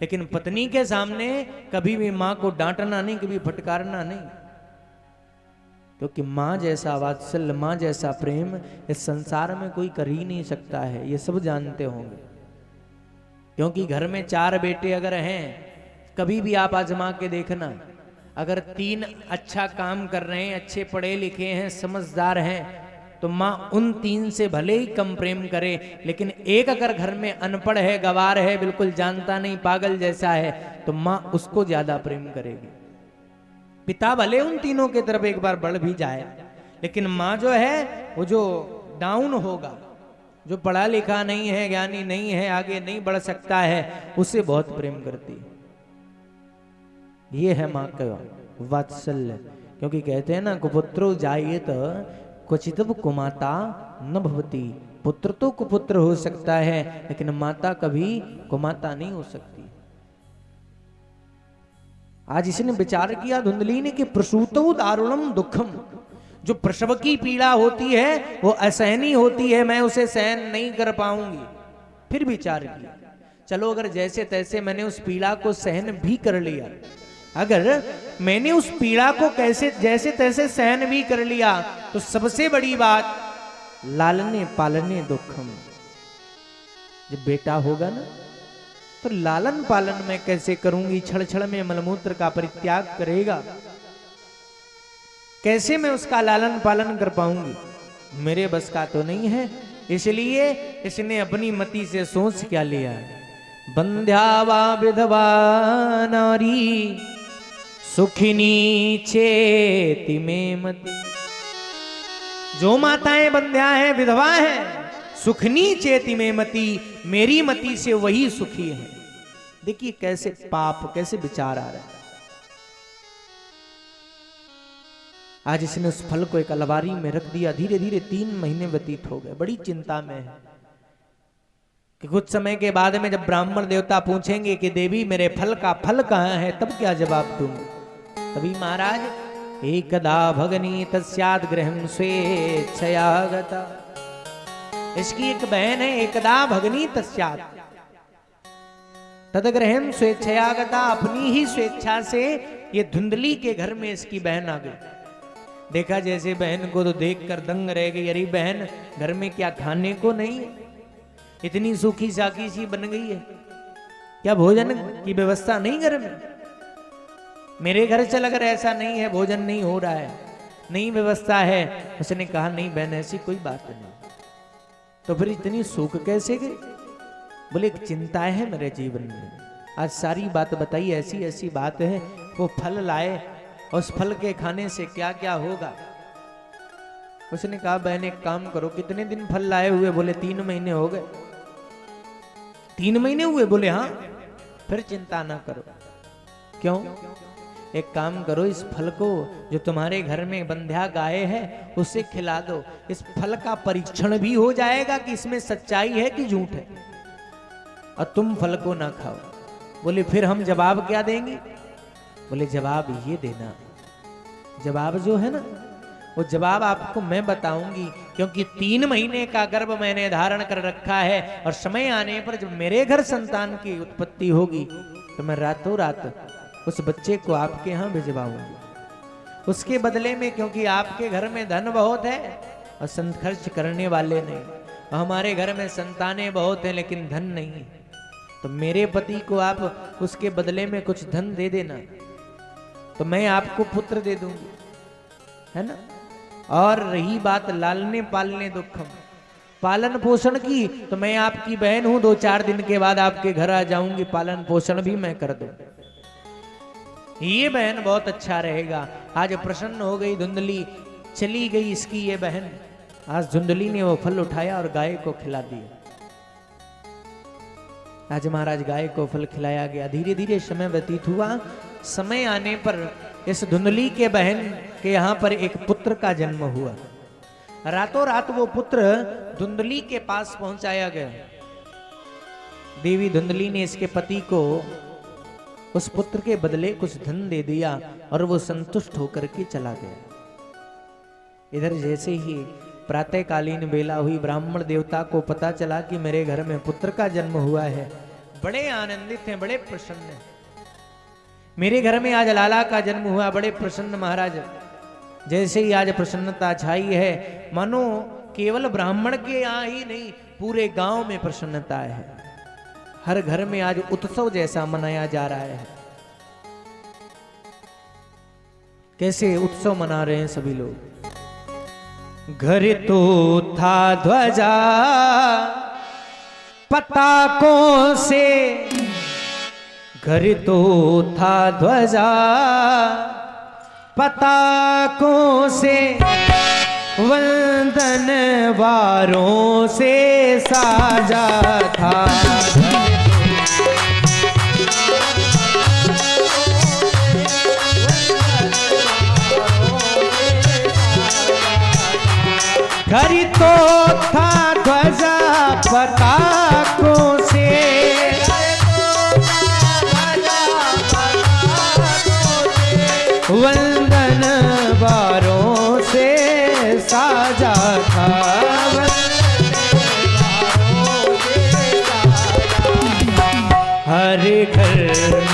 लेकिन पत्नी के सामने कभी भी माँ को डांटना नहीं, कभी फटकारना नहीं, क्योंकि माँ जैसा वात्सल्य, माँ जैसा प्रेम इस संसार में कोई कर ही नहीं सकता है। ये सब जानते होंगे, क्योंकि घर में 4 बेटे अगर हैं, कभी भी आप आजमा के देखना, अगर 3 अच्छा काम कर रहे हैं, अच्छे पढ़े लिखे हैं, समझदार हैं, तो माँ उन 3 से भले ही कम प्रेम करे, लेकिन एक अगर घर में अनपढ़ है, गवार है, बिल्कुल जानता नहीं, पागल जैसा है, तो माँ उसको ज्यादा प्रेम करेगी। पिता भले उन तीनों की तरफ एक बार बढ़ भी जाए, लेकिन माँ जो है वो जो डाउन होगा, जो पढ़ा लिखा नहीं है, ज्ञानी नहीं है, आगे नहीं बढ़ सकता है, उसे बहुत प्रेम करती है। ये है माँ का वात्सल्य। क्योंकि कहते हैं ना, कुपुत्रो जायेत क्वचित कुमाता न भवती। पुत्र तो कुपुत्र हो सकता है, लेकिन माता कभी कुमाता नहीं हो सकती। आज इसने विचार किया धुंधली ने कि प्रसूतो दारुणम दुखम, जो प्रसव की पीड़ा होती है वो असहनीय होती है, मैं उसे सहन नहीं कर पाऊंगी। फिर विचार किया, चलो अगर जैसे तैसे मैंने उस पीड़ा को सहन भी कर लिया, अगर मैंने उस पीड़ा को कैसे जैसे तैसे सहन भी कर लिया, तो सबसे बड़ी बात लालने पालने दुखम, जब बेटा होगा ना तो लालन पालन मैं कैसे करूंगी, छड़ छड़ में मलमूत्र का परित्याग करेगा, कैसे मैं उसका लालन पालन कर पाऊंगी, मेरे बस का तो नहीं है। इसलिए इसने अपनी मति से सोच क्या लिया, बंध्यावा विधवा नारी सुखिनी चेति में मति। जो माताएं बंध्या हैं, विधवा हैं, सुखनी चेति में मति, मेरी मति से वही सुखी है। देखिए कैसे पाप, कैसे विचार आ रहा है। आज इसने उस फल को एक अलमारी में रख दिया। धीरे धीरे 3 महीने व्यतीत हो गए। बड़ी चिंता में है कि कुछ समय के बाद में जब ब्राह्मण देवता पूछेंगे कि देवी मेरे फल का फल कहाँ है, तब क्या जवाब दूंगी। तभी महाराज एकदा भगनी तस्याद गृहं स्वेच्छया गता। इसकी एक बहन है, एकदा भगनी तस्याद तद गृहं स्वेच्छया गता। अपनी ही स्वेच्छा से ये धुंधली के घर में इसकी बहन आ गई। देखा जैसे बहन को तो देखकर दंग रह गई, अरे बहन घर में क्या खाने को नहीं है, इतनी सूखी साखी सी बन गई है, क्या भोजन की व्यवस्था नहीं घर में। मेरे घर चल अगर ऐसा नहीं है, भोजन नहीं हो रहा है, नहीं व्यवस्था है। उसने कहा नहीं बहन ऐसी कोई बात नहीं। तो फिर इतनी सूख कैसे गई। बोले एक चिंता है मेरे जीवन में, आज सारी बात बताई, ऐसी ऐसी बात है। वो फल लाए, उस फल के खाने से क्या क्या होगा। उसने कहा बहन एक काम करो, कितने दिन फल लाए हुए। बोले 3 महीने हो गए। 3 महीने हुए। बोले हाँ। फिर चिंता ना करो। क्यों? एक काम करो, इस फल को जो तुम्हारे घर में बंध्या गाय है उसे खिला दो। इस फल का परीक्षण भी हो जाएगा कि इसमें सच्चाई है कि झूठ है, और तुम फल को ना खाओ। बोले फिर हम जवाब क्या देंगे। बोले जवाब ये देना, जवाब जो है ना वो जवाब आपको मैं बताऊंगी, क्योंकि 3 महीने का गर्भ मैंने धारण कर रखा है, और समय आने पर जब मेरे घर संतान की उत्पत्ति होगी तो मैं रातों रात उस बच्चे को आपके यहाँ भिजवाऊंगी। उसके बदले में, क्योंकि आपके घर में धन बहुत है और खर्च करने वाले नहीं, और हमारे घर में संतानें बहुत हैं लेकिन धन नहीं है, तो मेरे पति को आप उसके बदले में कुछ धन दे देना, तो मैं आपको पुत्र दे दूंगी, है ना। और रही बात लालने पालने दुखम, पालन पोषण की, तो मैं आपकी बहन हूं, 2-4 दिन के बाद आपके घर आ जाऊंगी, पालन पोषण भी मैं कर दूं। ये बहन बहुत अच्छा रहेगा। आज प्रसन्न हो गई धुंधली, चली गई इसकी ये बहन। आज धुंधली ने वो फल उठाया और गाय को खिला दिया। आज महाराज गाय को फल खिलाया गया। धीरे धीरे समय व्यतीत हुआ। समय आने पर इस धुंधली के बहन के यहाँ पर एक पुत्र का जन्म हुआ। रातों रात वो पुत्र धुंधली के पास पहुंचाया गया। देवी धुंधली ने इसके पति को उस पुत्र के बदले कुछ धन दे दिया और वो संतुष्ट होकर के चला गया। इधर जैसे ही प्रातःकालीन बेला हुई, ब्राह्मण देवता को पता चला कि मेरे घर में पुत्र का जन्म हुआ है। बड़े आनंदित हैं, बड़े प्रसन्न हैं। मेरे घर में आज लाला का जन्म हुआ, बड़े प्रसन्न महाराज। जैसे ही आज प्रसन्नता छाई है, मानो केवल ब्राह्मण के यहाँ ही नहीं, पूरे गांव में प्रसन्नता है। हर घर में आज उत्सव जैसा मनाया जा रहा है। कैसे उत्सव मना रहे हैं सभी लोग। घर तो था ध्वजा पताकों से, घर तो था ध्वजा पताकों से, वंदन वारों से साजा था। घर तो था ध्वजा पताकों से, वंदन वारों से साजा था। हर घर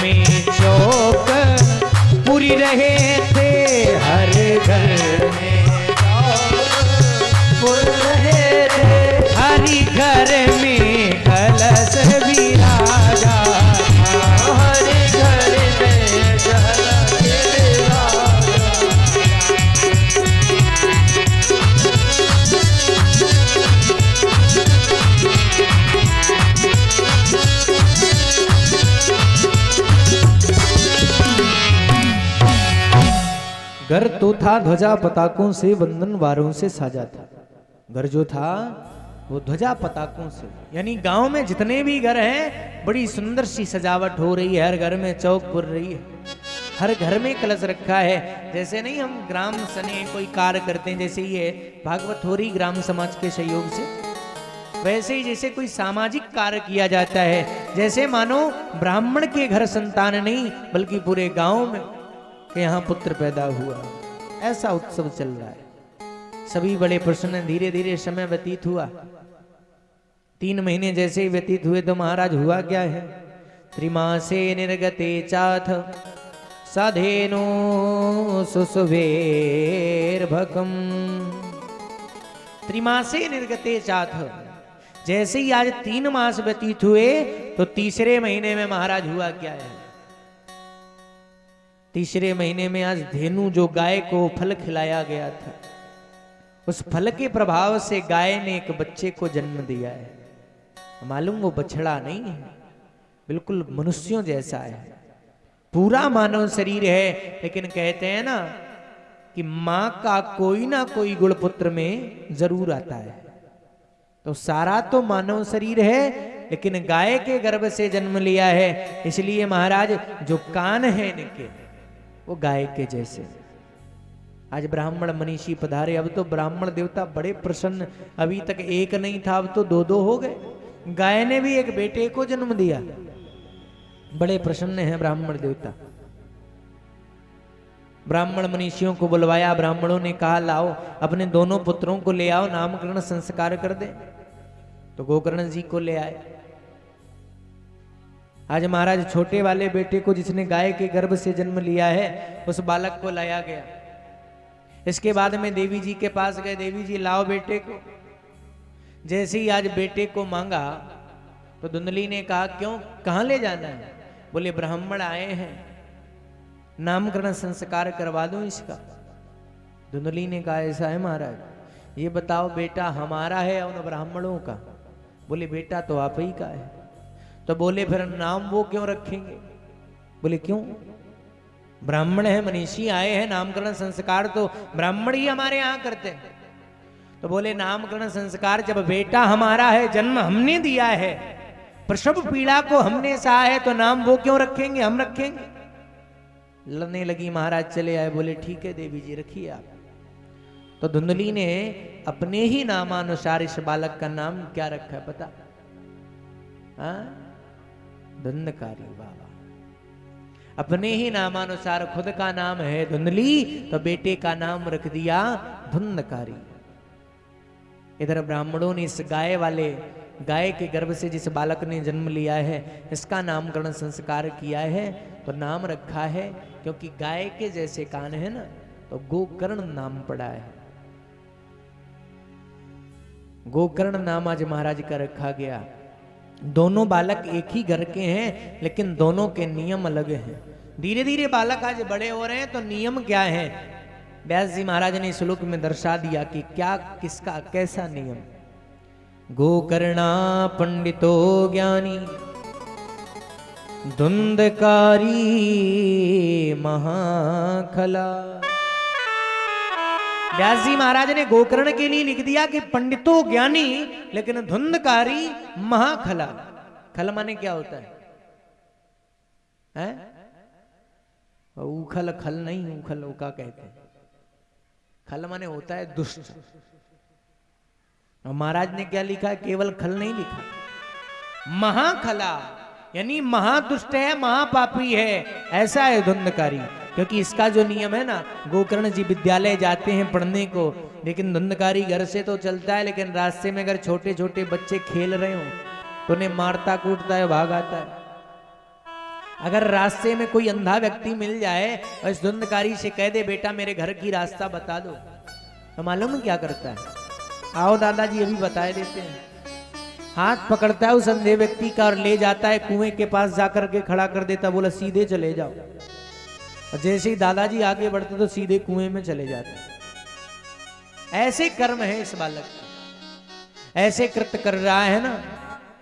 में चौक पूरी रहे थे, हर घर में रहे थे, हरि घर में कलश विराजा था, हरि घर में झलक घर तो था ध्वजा पताकों से, वंदन वारों से साजा था। घर जो था वो ध्वजा पताकों से, यानी गांव में जितने भी घर हैं बड़ी सुंदर सी सजावट हो रही है। हर घर में चौक पुर रही है, हर घर में कलश रखा है। जैसे नहीं हम ग्राम सने कोई कार्य करते हैं, जैसे ये भागवत हो रही ग्राम समाज के सहयोग से, वैसे ही जैसे कोई सामाजिक कार्य किया जाता है, जैसे मानो ब्राह्मण के घर संतान नहीं बल्कि पूरे गांव में के यहाँ पुत्र पैदा हुआ, ऐसा उत्सव चल रहा है। सभी बड़े प्रसन्न। धीरे धीरे समय व्यतीत हुआ। 3 महीने जैसे ही व्यतीत हुए तो महाराज हुआ क्या है। त्रिमासे निर्गते चाथ साधेनो सुसुवेर्भकम। त्रिमासे निर्गते चाथ, जैसे ही आज 3 मास व्यतीत हुए तो तीसरे महीने में महाराज हुआ क्या है। तीसरे महीने में आज धेनु जो गाय को फल खिलाया गया था, उस फल के प्रभाव से गाय ने एक बच्चे को जन्म दिया है। मालूम वो बछड़ा नहीं है, बिल्कुल मनुष्यों जैसा है, पूरा मानव शरीर है। लेकिन कहते हैं ना कि मां का कोई ना कोई गुण पुत्र में जरूर आता है। तो सारा तो मानव शरीर है, लेकिन गाय के गर्भ से जन्म लिया है, इसलिए महाराज जो कान है इनके वो गाय के जैसे। आज ब्राह्मण मनीषी पधारे। अब तो ब्राह्मण देवता बड़े प्रसन्न, अभी तक एक नहीं था, अब तो 2 हो गए। गाय ने भी एक बेटे को जन्म दिया, बड़े प्रसन्न हैं ब्राह्मण देवता। ब्राह्मण मनीषियों को बुलवाया। ब्राह्मणों ने कहा लाओ अपने दोनों पुत्रों को ले आओ, नामकरण संस्कार कर दे। तो गोकर्ण जी को ले आए। आज महाराज छोटे वाले बेटे को, जिसने गाय के गर्भ से जन्म लिया है, उस बालक को लाया गया। इसके बाद में देवी जी के पास गए। देवी जी लाओ बेटे को। जैसे ही आज बेटे को मांगा तो धुंधली ने कहा क्यों, कहां ले जाना है। बोले ब्राह्मण आए हैं, नामकरण संस्कार करवा दूं इसका। धुंधली ने कहा ऐसा है महाराज, ये बताओ बेटा हमारा है या उन ब्राह्मणों का। बोले बेटा तो आप ही का है। तो बोले फिर नाम वो क्यों रखेंगे। बोले क्यों। ब्राह्मण है, मनीषी आए हैं, नामकरण संस्कार तो ब्राह्मण ही हमारे यहाँ करते हैं। तो बोले नामकरण संस्कार जब बेटा हमारा है, जन्म हमने दिया है, प्रसव पीड़ा को हमने सहा है, तो नाम वो क्यों रखेंगे, हम रखेंगे। लड़ने लगी, महाराज चले आए, बोले ठीक है देवी जी रखिए आप। तो धुंधली ने अपने ही नामानुसार इस बालक का नाम क्या रखा है पता? धुंधकारी बाबा। अपने ही नामानुसार खुद का नाम है धुंधली, तो बेटे का नाम रख दिया धुंधकारी। इधर ब्राह्मणों ने इस गाय के गर्भ से जिस बालक ने जन्म लिया है, इसका नामकरण संस्कार किया है। तो नाम रखा है क्योंकि गाय के जैसे कान है ना, तो गोकर्ण नाम पड़ा है। गोकर्ण नाम आज महाराज का रखा गया। दोनों बालक एक ही घर के हैं, लेकिन दोनों के नियम अलग हैं। धीरे धीरे बालक आज बड़े हो रहे हैं, तो नियम क्या है व्यास जी महाराज ने श्लोक में दर्शा दिया कि क्या किसका कैसा नियम। गोकर्णा पंडितो ज्ञानी धुंधकारी महाखला। व्यास जी महाराज ने गोकर्ण के लिए लिख दिया कि पंडितो ज्ञानी, लेकिन धुंधकारी महाखला। खल माने क्या होता है? उखल खल नहीं, उखल उका कहते हैं। खल माने होता है दुष्ट। और महाराज ने क्या लिखा? केवल खल नहीं लिखा, महाखला, यानी महादुष्ट है, महापापी है, ऐसा है धुंधकारी। क्योंकि इसका जो नियम है ना, गोकर्ण जी विद्यालय जाते हैं पढ़ने को, लेकिन धुंधकारी घर से तो चलता है, लेकिन रास्ते में अगर छोटे छोटे बच्चे खेल रहे हो तो उन्हें मारता कूटता है, भाग आता है। अगर रास्ते में कोई अंधा व्यक्ति मिल जाए और इस धुंधकारी से कह दे बेटा मेरे घर की रास्ता बता दो, तो मालूम क्या करता है? आओ दादाजी अभी बताए देते हैं। हाथ पकड़ता है उस अंधे व्यक्ति का और ले जाता है कुएं के पास जाकर के खड़ा कर देता, बोला सीधे चले जाओ। और जैसे ही दादाजी आगे बढ़ते तो सीधे कुएं में चले जाते। ऐसे कर्म है इस बालक के, ऐसे कृत्य कर रहा है ना।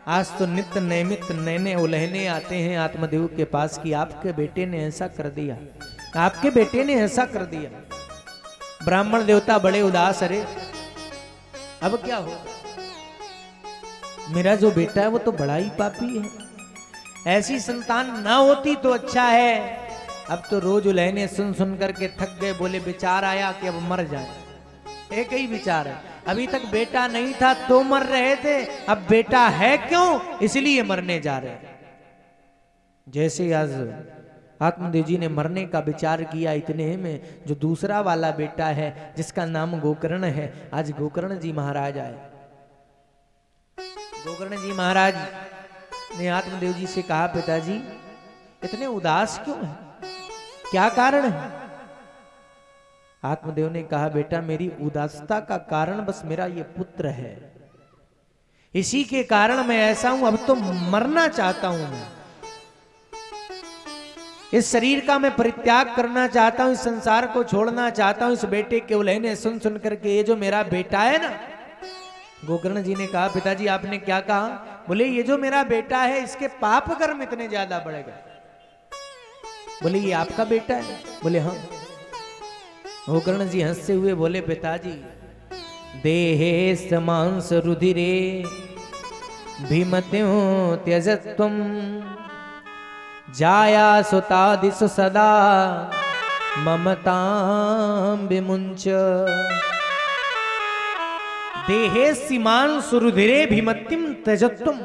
आज तो नित्य नैमित नैने उलहने आते हैं आत्मदेव के पास कि आपके बेटे ने ऐसा कर दिया, आपके बेटे ने ऐसा कर दिया। ब्राह्मण देवता बड़े उदास, अरे अब क्या हो, मेरा जो बेटा है वो तो बड़ा ही पापी है, ऐसी संतान ना होती तो अच्छा है। अब तो रोज उलहने सुन सुन करके थक गए, बोले विचार आया कि अब मर जाए। एक ही विचार है, अभी तक बेटा नहीं था तो मर रहे थे, अब बेटा है क्यों इसलिए मरने जा रहे। जैसे आज आत्मदेव जी ने मरने का विचार किया, इतने में जो दूसरा वाला बेटा है जिसका नाम गोकर्ण है, आज गोकर्ण जी महाराज आए। गोकर्ण जी महाराज ने आत्मदेव जी से कहा पिताजी इतने उदास क्यों हैं, क्या कारण है? आत्मदेव ने कहा बेटा मेरी उदासता का कारण बस मेरा ये पुत्र है, इसी के कारण मैं ऐसा हूं। अब तो मरना चाहता हूं, मैं इस शरीर का मैं परित्याग करना चाहता हूं, इस संसार को छोड़ना चाहता हूं। इस बेटे के उलहने सुन सुन करके ये जो मेरा बेटा है ना। गोकर्ण जी ने कहा पिताजी आपने क्या कहा? बोले ये जो मेरा बेटा है इसके पाप कर्म इतने ज्यादा बढ़ गए। बोले ये आपका बेटा है? बोले हाँ। गोकर्ण जी हंसते हुए बोले पिताजी देहे समांस रुधिरे भीमत्यों त्यजत्वम जाया सुतादिसु सदा ममतां विमुंच। देहे सीमान सुरुधिरे भीमत्तिम त्यजत्वम।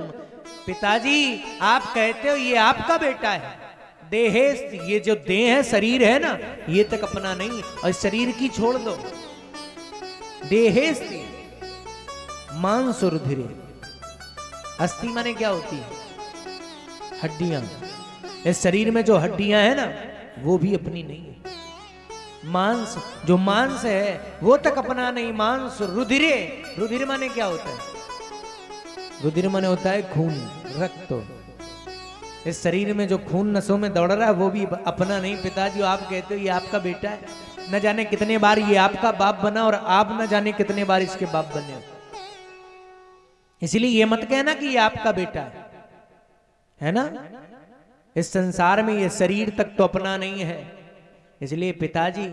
पिताजी आप कहते हो ये आपका बेटा है। देहे, ये जो देह है शरीर है ना, ये तक अपना नहीं, और शरीर की छोड़ दो। देहे मांस रुधिरे, अस्थि माने क्या होती है? हड्डियां। इस शरीर में जो हड्डियां है ना वो भी अपनी नहीं है। मांस, जो मांस है वो तक अपना नहीं। मांस रुधिरे, रुधिर माने क्या होता है? रुधिर माने होता है खून, रक्त। इस शरीर में जो खून नसों में दौड़ रहा है वो भी अपना नहीं। पिताजी आप कहते हो ये आपका बेटा है, न जाने कितने बार ये आपका बाप बना और आप न जाने कितने बार इसके बाप बने। इसलिए ये मत कहना कि ये आपका बेटा है ना। इस संसार में ये शरीर तक तो अपना नहीं है, इसलिए पिताजी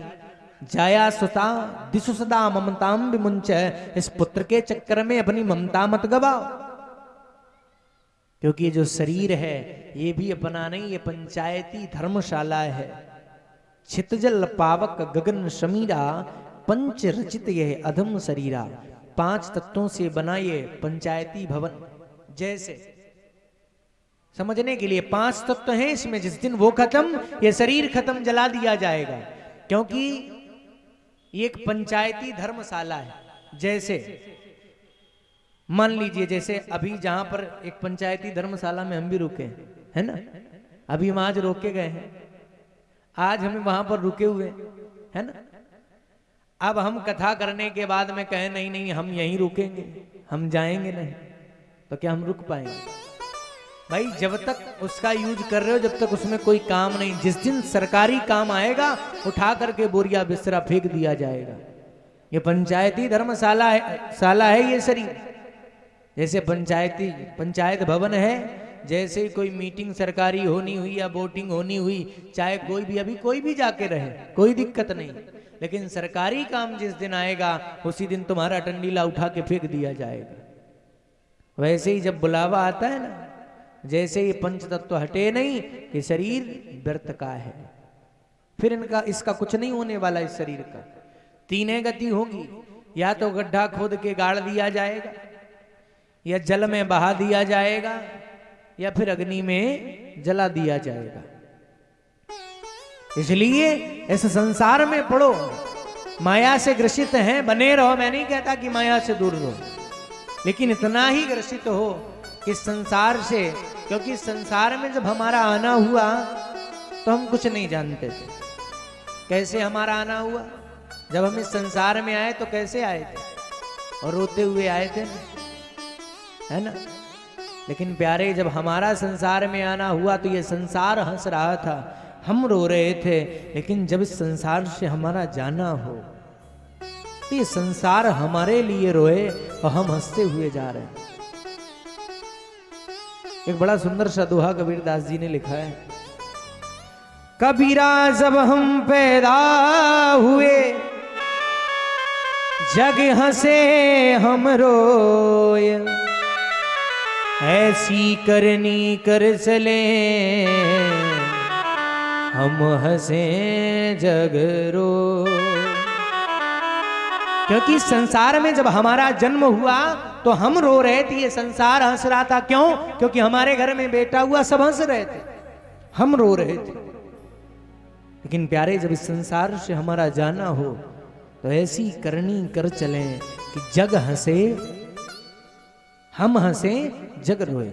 जाया सुता दिशु सदा ममताम विमुंच, इस पुत्र के चक्कर में अपनी ममता मत गवाओ, क्योंकि ये जो शरीर है ये भी अपना नहीं, ये पंचायती धर्मशाला है। छितजल पावक गगन समीरा, पंच रचित यह अधम शरीरा। 5 तत्वों से बना ये पंचायती भवन। जैसे समझने के लिए 5 तत्व हैं इसमें, जिस दिन वो खत्म, ये शरीर खत्म, जला दिया जाएगा, क्योंकि ये एक पंचायती धर्मशाला है। जैसे मान लीजिए, जैसे अभी जहां पर एक पंचायती धर्मशाला में हम भी रुके हैं, है ना, अभी हम आज रोके गए हैं, आज हम वहां पर रुके हुए है ना। अब हम कथा करने के बाद में कहें नहीं नहीं हम यहीं रुकेंगे, हम जाएंगे नहीं, तो क्या हम रुक पाएंगे? भाई जब तक उसका यूज कर रहे हो, जब तक उसमें कोई काम नहीं, जिस दिन सरकारी काम आएगा उठा करके बोरिया बिस्तरा फेंक दिया जाएगा। ये पंचायती धर्मशाला है ये शरीर। जैसे पंचायत भवन है, जैसे कोई मीटिंग सरकारी होनी हुई या वोटिंग होनी हुई, चाहे कोई भी, अभी कोई भी जाके रहे, कोई दिक्कत नहीं, लेकिन सरकारी काम जिस दिन आएगा उसी दिन तुम्हारा टंडीला उठा के फेंक दिया जाएगा। वैसे ही जब बुलावा आता है ना, जैसे ये पंच तत्व हटे नहीं कि शरीर व्यर्थ का है, फिर इसका कुछ नहीं होने वाला। इस शरीर का 3 गति होगी, या तो गड्ढा खोद के गाड़ दिया जाएगा, या जल में बहा दिया जाएगा, या फिर अग्नि में जला दिया जाएगा। इसलिए इस संसार में पड़ो, माया से ग्रसित हैं, बने रहो। मैं नहीं कहता कि माया से दूर रहो, लेकिन इतना ही ग्रसित हो कि संसार से, क्योंकि संसार में जब हमारा आना हुआ तो हम कुछ नहीं जानते थे। कैसे हमारा आना हुआ? जब हम इस संसार में आए तो कैसे आए थे? और रोते हुए आए थे, है ना। लेकिन प्यारे, जब हमारा संसार में आना हुआ तो ये संसार हंस रहा था, हम रो रहे थे। लेकिन जब इस संसार से हमारा जाना हो तो ये संसार हमारे लिए रोए और हम हंसते हुए जा रहे हैं। एक बड़ा सुंदर सा दोहा कबीरदास जी ने लिखा है। कबीरा जब हम पैदा हुए, जग हंसे हम रोए, ऐसी करनी कर चले हम हंसे जग रो। क्योंकि संसार में जब हमारा जन्म हुआ तो हम रो रहे थे, ये संसार हंस रहा था। क्यों? क्योंकि हमारे घर में बेटा हुआ, सब हंस रहे थे, हम रो रहे थे। लेकिन प्यारे, जब इस संसार से हमारा जाना हो तो ऐसी करनी कर चले कि जग हंसे हम हंसे जग रोए।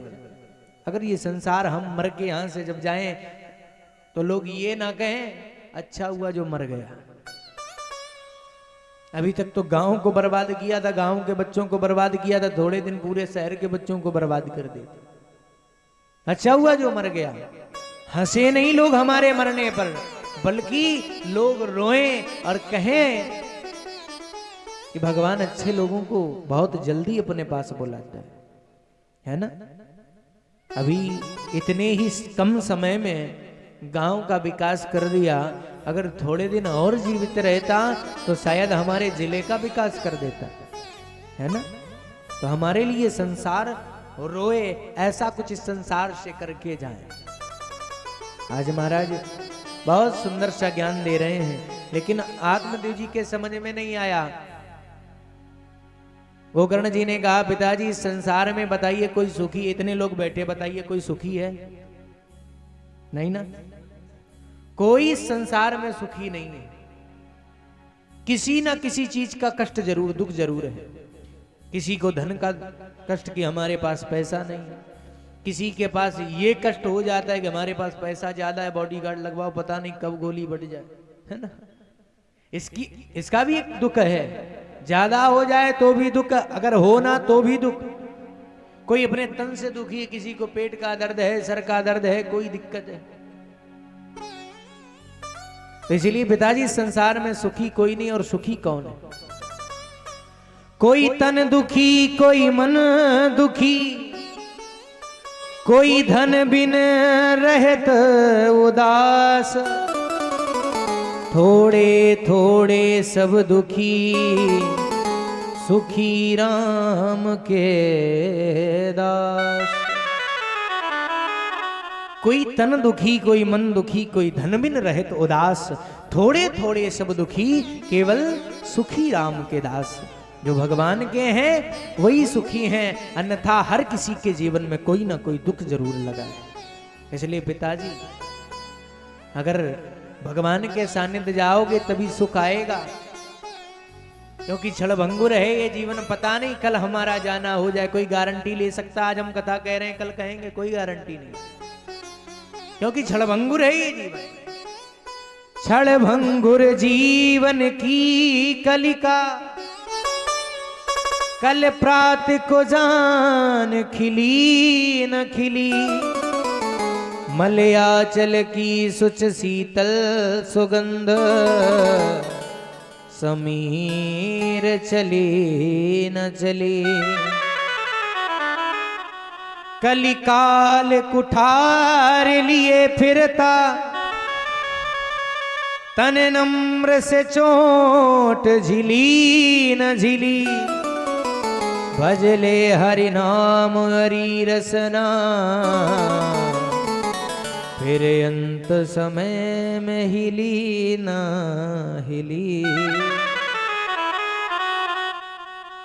अगर ये संसार हम मर के यहां से जब जाएं तो लोग ये ना कहें अच्छा हुआ जो मर गया। अभी तक तो गांव को बर्बाद किया था, गांव के बच्चों को बर्बाद किया था, थोड़े दिन पूरे शहर के बच्चों को बर्बाद कर देते। अच्छा हुआ जो मर गया। हंसे नहीं लोग हमारे मरने पर, बल्कि लोग रोएं और कहें कि भगवान अच्छे लोगों को बहुत जल्दी अपने पास बुलाता है ना। अभी इतने ही कम समय में गांव का विकास कर दिया। अगर थोड़े दिन और जीवित रहता तो शायद हमारे जिले का विकास कर देता, है ना। तो हमारे लिए संसार रोए, ऐसा कुछ इस संसार से करके जाए। आज महाराज बहुत सुंदर सा ज्ञान दे रहे हैं, लेकिन आत्मदेव जी के समझ में नहीं आया। गोकर्ण जी ने कहा, पिताजी इस संसार में बताइए कोई सुखी, इतने लोग बैठे, बताइए कोई सुखी है? नहीं ना, कोई संसार में सुखी नहीं है। किसी ना किसी चीज का कष्ट जरूर, दुख जरूर है। किसी को धन का कष्ट कि हमारे पास पैसा नहीं है, किसी के पास ये कष्ट हो जाता है कि हमारे पास पैसा ज्यादा है, बॉडीगार्ड लगवाओ, पता नहीं कब गोली बढ़ जाए, है ना। इसका भी एक दुख है। ज्यादा हो जाए तो भी दुख, अगर हो ना तो भी दुख। कोई अपने तन से दुखी है, किसी को पेट का दर्द है, सर का दर्द है, कोई दिक्कत है। तो इसलिए पिताजी संसार में सुखी कोई नहीं, और सुखी कौन है? कोई तन दुखी, कोई मन दुखी, कोई धन बिन रहत उदास, थोड़े थोड़े सब दुखी सुखी राम के दास। कोई तन दुखी कोई मन दुखी कोई धन बिन रहत उदास। थोड़े थोड़े सब दुखी केवल सुखी राम के दास। जो भगवान के हैं वही सुखी हैं, अन्यथा हर किसी के जीवन में कोई ना कोई दुख जरूर लगा है। इसलिए पिताजी अगर भगवान के सानिध्य जाओगे तभी सुख आएगा, क्योंकि क्षणभंगुर है ये जीवन। पता नहीं कल हमारा जाना हो जाए, कोई गारंटी ले सकता? आज हम कथा कह रहे हैं, कल कहेंगे, कोई गारंटी नहीं, क्योंकि क्षणभंगुर है ये जीवन। क्षणभंगुर जीवन की कलिका कल प्रात को जान खिली न खिली। मलयाचल की सुच शीतल सुगंध समीर चली न चली। कलिकाल कुठार लिए फिरता तन नम्र से चोट झिली न झिली। भजले हरि नाम हरि रसना फिर अंत समय में हिली ना हिली।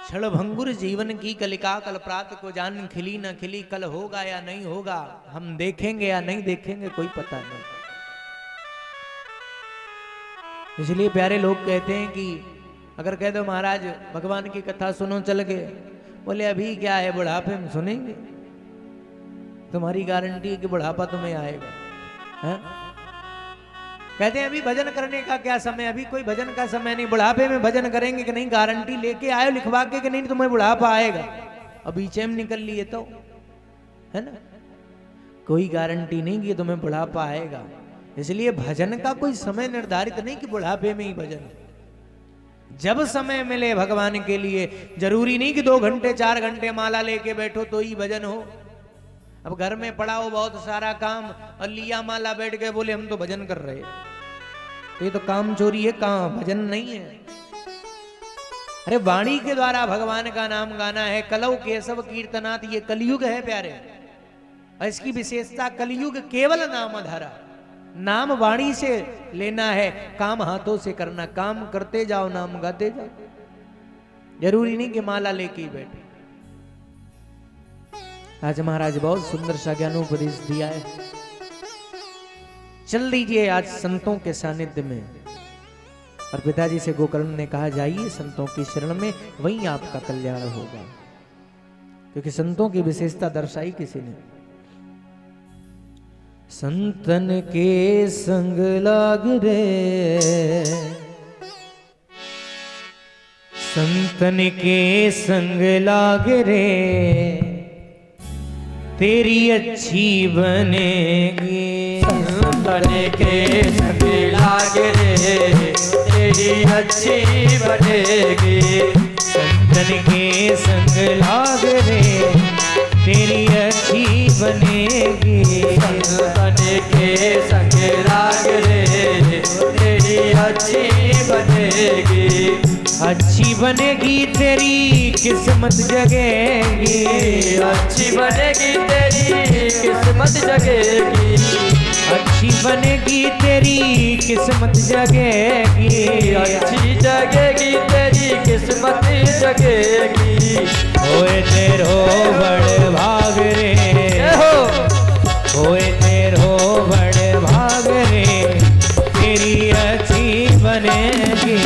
क्षणभंगुर जीवन की कलिका कल प्रात को जान खिली ना खिली। कल होगा या नहीं होगा, हम देखेंगे या नहीं देखेंगे, कोई पता नहीं। इसलिए प्यारे लोग कहते हैं कि अगर कह दो महाराज भगवान की कथा सुनो चल गए, बोले अभी क्या है, बुढ़ापे में सुनेंगे। तुम्हारी गारंटी है कि बुढ़ापा तुम्हें आएगा है? कहते हैं अभी भजन करने का क्या समय, अभी कोई भजन का समय नहीं। बुढ़ापे में भजन करेंगे कि नहीं, गारंटी लेके आए लिखवा के कि नहीं तुम्हें बुढ़ापा आएगा। अभी चैम निकल लिए तो है ना, कोई गारंटी नहीं कि तुम्हें बुढ़ापा आएगा। इसलिए भजन का कोई समय निर्धारित नहीं कि बुढ़ापे में ही भजन। जब समय मिले भगवान के लिए, जरूरी नहीं कि 2 घंटे 4 घंटे माला लेके बैठो तो ही भजन हो। अब घर में पड़ा हो बहुत सारा काम और लिया माला, बैठ गए बोले हम तो भजन कर रहे, तो ये तो काम चोरी है, कहाँ भजन नहीं है। अरे वाणी के द्वारा भगवान का नाम गाना है। कलौ केशव कीर्तनात्, ये कलयुग है प्यारे, और इसकी विशेषता कलयुग केवल नाम धारा। नाम वाणी से लेना है, काम हाथों से करना। काम करते जाओ, नाम गाते जाओ, जरूरी नहीं कि माला लेके ही बैठे। आज महाराज बहुत सुंदर सा ज्ञानोपदेश दिया है। चल दीजिए आज संतों के सानिध्य में। और पिताजी से गोकर्ण ने कहा जाइए संतों की शरण में, वहीं आपका कल्याण होगा, क्योंकि संतों की विशेषता दर्शाई किसी ने। संतन के संग लाग रे, संतन के संग लाग रे, तेरी अच्छी बनेगी। संतन के संग लाग रे, तेरी अच्छी बनेगी। संतन के संग लाग रे, तेरी अच्छी बनेगी। संतन के संग लाग रे, तेरी अच्छी बनेगी। अच्छी बनेगी तेरी किस्मत जगेगी। अच्छी बनेगी तेरी किस्मत जगेगी। अच्छी बनेगी तेरी किस्मत जगेगी। अच्छी जगेगी तेरी किस्मत जगेगी। होए तेरो बड़ भाग रे, होए तेरो बड़ भाग रे, तेरी अच्छी बनेगी।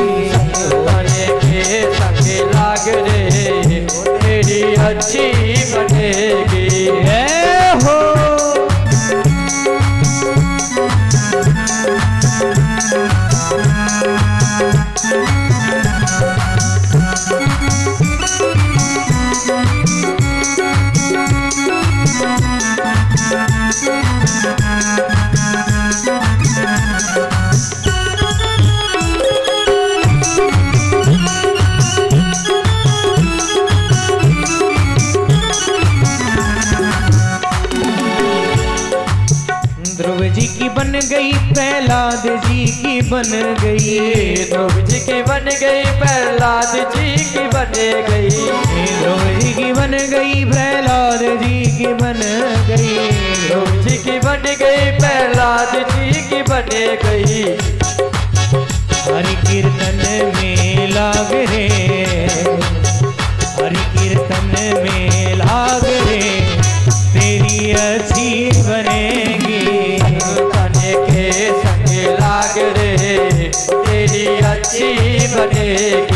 संग लाग रे, तेरी अच्छी बनेगी। हो बन गई, ध्रुव जी की बन गई, प्रहलाद जी की बन गई, ध्रुव जी की बन गई, प्रहलाद जी की बन गई, ध्रुव जी की बन गई, प्रहलाद जी की बन गई। हरि कीर्तन में लाग रे, हरि कीर्तन में लाग रे, तेरी अच्छी बनेगी, तने के संग लाग रे, तेरी अच्छी बनेगी।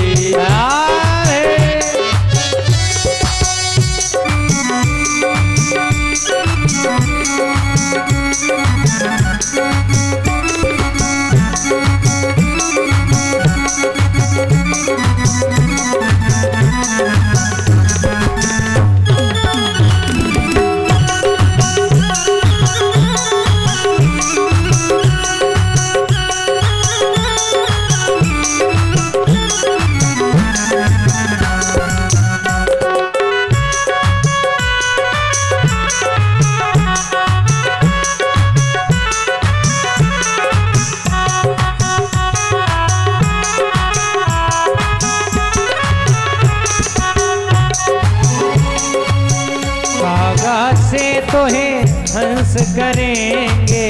तो है हंस करेंगे,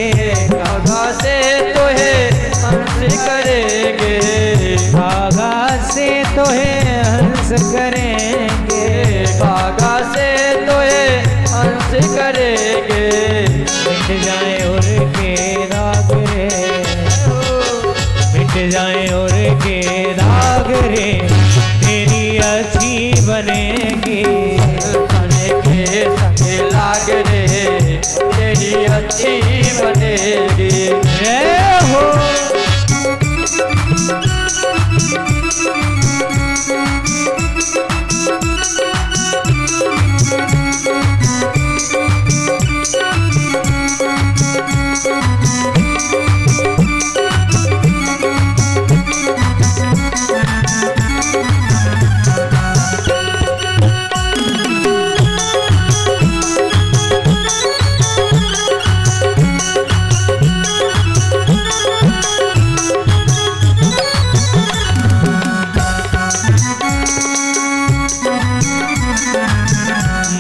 बाबा से तो है हंस करेंगे, बाबा से तो है हंस करेंगे, बाबा से तो है हंस करेंगे। मिट जाए और के दाग रे, मिट जाए और के दाग रे, तेरी अच्छी बनेगी, के संग लाग रे, तेरी अच्छी बनेगी। जय हो।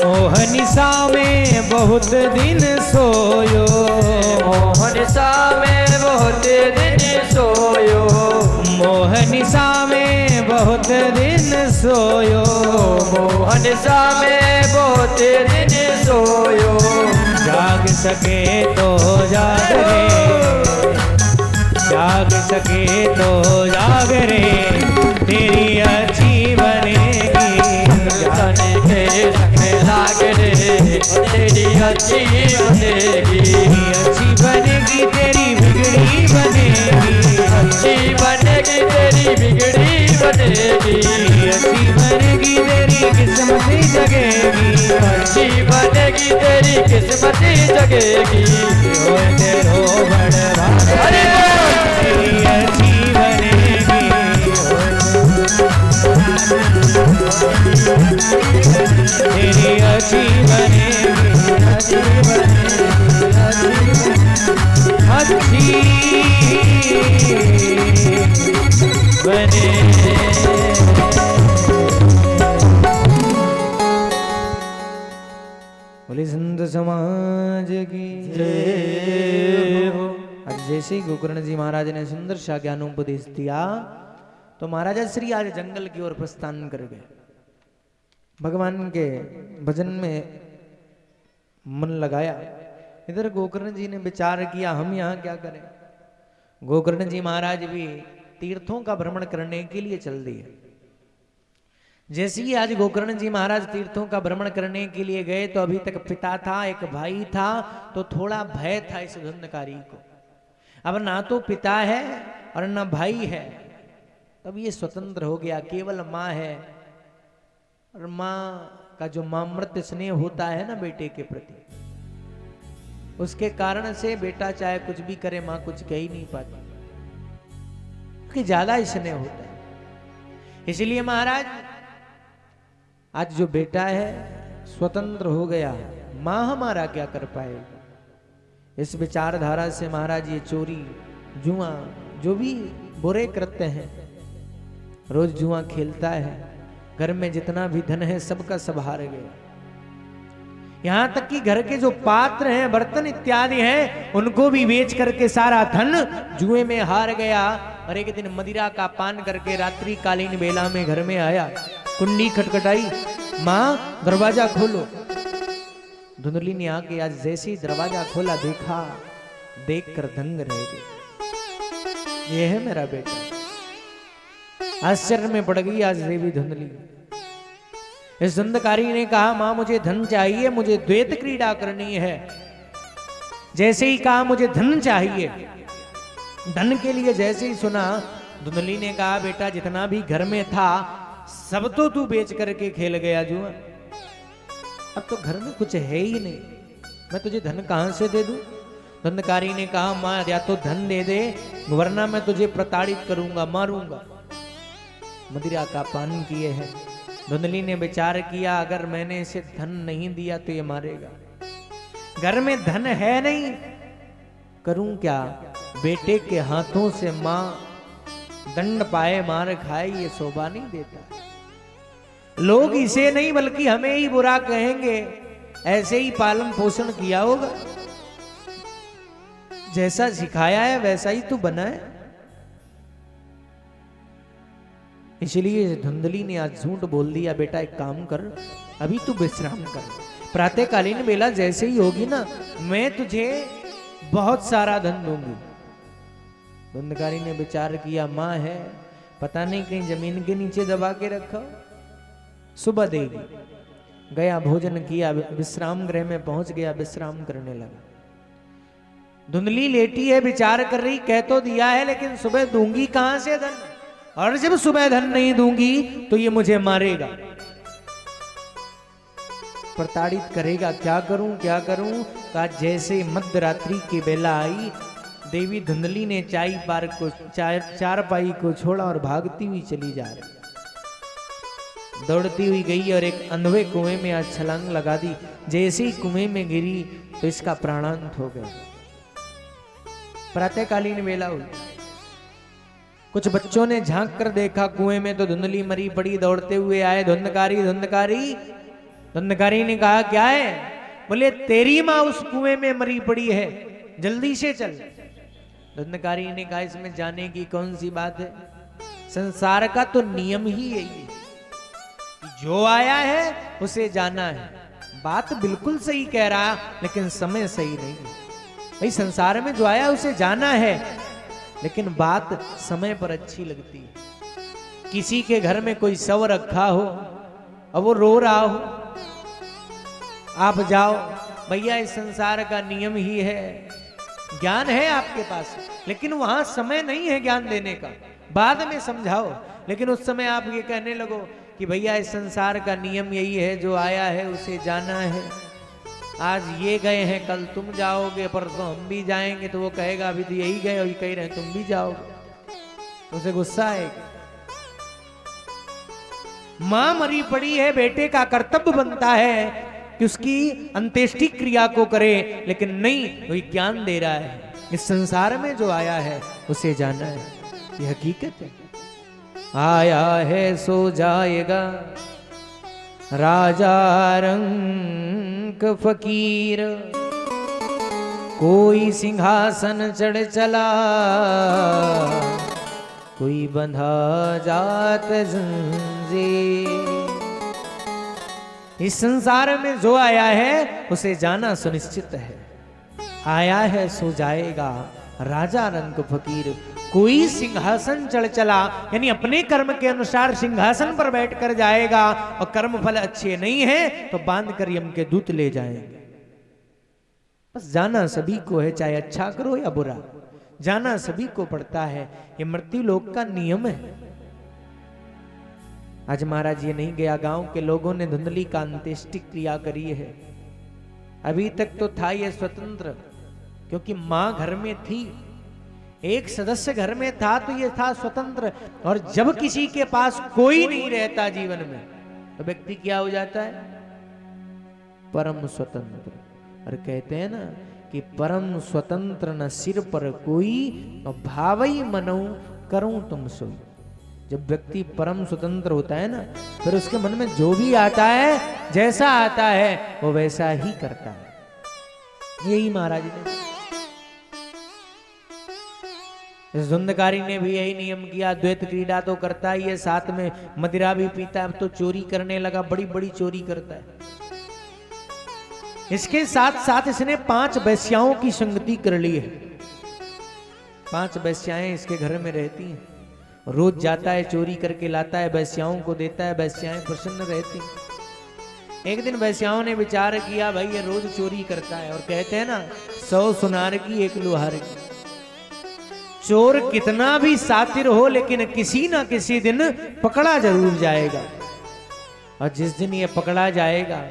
मोहनिसा में बहुत दिन सोयो, मोहनिसा में बहुत दिन सोयो, मोहनिसा में बहुत दिन सोयो, मोहनिसा में बहुत दिन सोयो। जाग सके तो जाग रे, जाग सके तो जाग रे, तेरी अच्छी बनेगी, तने के संग लाग रे, तेरी अच्छी बनेगी, अच्छी बनेगी, तेरी बिगड़ी बनेगी, अच्छी बनेगी, तेरी बिगड़ी बनेगी, अच्छी बनेगी, तेरी किस्मत जगेगी, अच्छी बनेगी, तेरी किस्मत जगेगी। तेरो बड़वा अरे तेरी अच्छी बनेगी, तेरी अच्छी बनेगी, अच्छी बने। बोले संत समाज की जय हो। आज जैसे ही गोकर्ण जी महाराज ने सुंदर सा ज्ञानोपदेश दिया तो महाराज श्री आज जंगल की ओर प्रस्थान कर गए। भगवान के भजन में मन लगाया। इधर गोकर्ण जी ने विचार किया हम यहाँ क्या करें। गोकर्ण जी महाराज भी तीर्थों का भ्रमण करने के लिए चल दिए। जैसे ही आज गोकर्ण जी महाराज तीर्थों का भ्रमण करने के लिए गए तो अभी तक पिता था, एक भाई था, तो थोड़ा भय था इस धुंधकारी को। अब ना तो पिता है और ना भाई है, तब ये स्वतंत्र हो गया, केवल माँ है। और माँ का जो मामृत्य स्नेह होता है ना बेटे के प्रति, उसके कारण से बेटा चाहे कुछ भी करे माँ कुछ कह ही नहीं पाती, क्योंकि ज्यादा स्नेह होता है। इसलिए महाराज आज जो बेटा है स्वतंत्र हो गया, माँ हमारा क्या कर पाएगी। इस विचारधारा से महाराज ये चोरी, जुआ, जो भी बुरे कृत्य हैं, रोज जुआ खेलता है, घर में जितना भी धन है सबका सब हार गया। यहां तक कि घर के जो पात्र हैं, बर्तन इत्यादि हैं, उनको भी बेच करके सारा धन जुए में हार गया। और एक दिन मदिरा का पान करके रात्रि कालीन बेला में घर में आया, कुंडी खटखटाई, मां दरवाजा खोलो। धुंधली ने आके आज जैसे ही दरवाजा खोला, देखा, देखकर दंग रह गई। ये है मेरा बेटा। आश्चर्य में पड़ गई आज देवी धुंधली। इस धुंधकारी ने कहा, मां मुझे धन चाहिए, मुझे द्वैत क्रीड़ा करनी है। जैसे ही कहा मुझे धन चाहिए, धन के लिए जैसे ही सुना, धुंधली ने कहा, बेटा जितना भी घर में था सब तो तू बेच करके खेल गया जुआ। अब तो घर में कुछ है ही नहीं, मैं तुझे धन कहां से दे दूं? धुंधकारी ने कहा, मां या तो धन दे दे, वरना मैं तुझे प्रताड़ित करूंगा, मारूंगा। मदिरा का पान किए हैं। धुंधली ने विचार किया, अगर मैंने इसे धन नहीं दिया तो ये मारेगा। घर में धन है नहीं, करूं क्या? बेटे के हाथों से मां दंड पाए, मार खाए, ये शोभा नहीं देता। लोग इसे नहीं बल्कि हमें ही बुरा कहेंगे। ऐसे ही पालन पोषण किया होगा, जैसा सिखाया है वैसा ही तू बना है। इसलिए धुंधली ने आज झूठ बोल दिया, बेटा एक काम कर, अभी तू विश्राम कर, प्रातःकालीन बेला जैसे ही होगी ना, मैं तुझे बहुत सारा धन दूंगी। धुंधकारी ने विचार किया, मां है, पता नहीं कहीं जमीन के नीचे दबा के रखा, सुबह देगी। गया, भोजन किया, विश्राम गृह में पहुंच गया, विश्राम करने लगा। धुंधली लेटी है, विचार कर रही, कह तो दिया है लेकिन सुबह दूंगी कहां से धन, और जब सुबह धन नहीं दूंगी तो ये मुझे मारेगा, प्रताड़ित करेगा, क्या करूं क्या करूं। कहा, जैसे मध्य रात्रि की बेला आई, देवी धुंधली ने चारपाई को छोड़ा और भागती हुई चली जा रही, दौड़ती हुई गई और एक अंधे कुएं में आज छलांग लगा दी। जैसे ही कुएं में गिरी तो इसका प्राणांत हो गया। प्रातःकालीन बेला हुई, कुछ बच्चों ने झांक कर देखा कुएं में तो धुंधली मरी पड़ी। दौड़ते हुए आए, धुंधकारी धुंधकारी। धुंधकारी ने कहा, क्या है? बोले, तेरी मां उस कुएं में मरी पड़ी है, जल्दी से चल। धुंधकारी ने कहा, इसमें जाने की कौन सी बात है, संसार का तो नियम ही यही है, जो आया है उसे जाना है। बात बिल्कुल सही कह रहा, लेकिन समय सही नहीं है। भाई संसार में जो आया उसे जाना है, लेकिन बात समय पर अच्छी लगती है। किसी के घर में कोई शव रखा हो और वो रो रहा हो, आप जाओ, भैया इस संसार का नियम ही है, ज्ञान है आपके पास, लेकिन वहां समय नहीं है ज्ञान देने का, बाद में समझाओ। लेकिन उस समय आप ये कहने लगो कि भैया इस संसार का नियम यही है, जो आया है उसे जाना है। आज ये गए हैं, कल तुम जाओगे, परसों हम भी जाएंगे, तो वो कहेगा अभी तो यही गए और ये कह रहे हैं तुम भी जाओगे, तो उसे गुस्सा आएगा। मां मरी पड़ी है, बेटे का कर्तव्य बनता है कि उसकी अंत्येष्टि क्रिया को करे, लेकिन नहीं, वही ज्ञान दे रहा है, इस संसार में जो आया है उसे जाना है, ये हकीकत है। आया है सो जाएगा, राजा रंक फकीर, कोई सिंहासन चढ़ चला, कोई बंधा जात जंजीर। इस संसार में जो आया है उसे जाना सुनिश्चित है। आया है सो जाएगा, राजा रंक फकीर, कोई सिंहासन चढ़ चला, यानी अपने कर्म के अनुसार सिंहासन पर बैठकर जाएगा, और कर्म फल अच्छे नहीं है तो बांध कर यम के दूत ले जाएंगे। बस जाना सभी को है, चाहे अच्छा करो या बुरा, जाना सभी को पड़ता है, ये मृत्यु लोक का नियम है। आज महाराज ये नहीं गया, गांव के लोगों ने धुंधली का अंत्येष्टि क्रिया करी है। अभी तक तो था ये स्वतंत्र, क्योंकि मां घर में थी, एक सदस्य घर में था तो ये था स्वतंत्र। और जब किसी के पास कोई नहीं रहता जीवन में, तो व्यक्ति क्या हो जाता है? परम स्वतंत्र। और कहते हैं ना कि परम स्वतंत्र न सिर पर कोई, और भावई मनो करूं तुम सोई। जब व्यक्ति परम स्वतंत्र होता है ना, फिर उसके मन में जो भी आता है, जैसा आता है वो वैसा ही करता है। यही महाराज ने, इस धुंधकारी ने भी यही नियम किया। द्वैत क्रीड़ा तो करता ही है, साथ में मदिरा भी पीता है। अब तो चोरी करने लगा, बड़ी बड़ी चोरी करता है। इसके साथ साथ इसने 5 वेश्याओं की संगति कर ली है। 5 वेश्याएं इसके घर में रहती हैं। रोज जाता है, चोरी करके लाता है, वेश्याओं को देता है, वेश्याएं प्रसन्न रहती। एक दिन वेश्याओं ने विचार किया, भाई ये रोज चोरी करता है, और कहते हैं ना 100 सुनार की 1 लोहार की। चोर कितना भी सातिर हो, लेकिन किसी ना किसी दिन पकड़ा जरूर जाएगा। और जिस दिन ये पकड़ा जाएगा,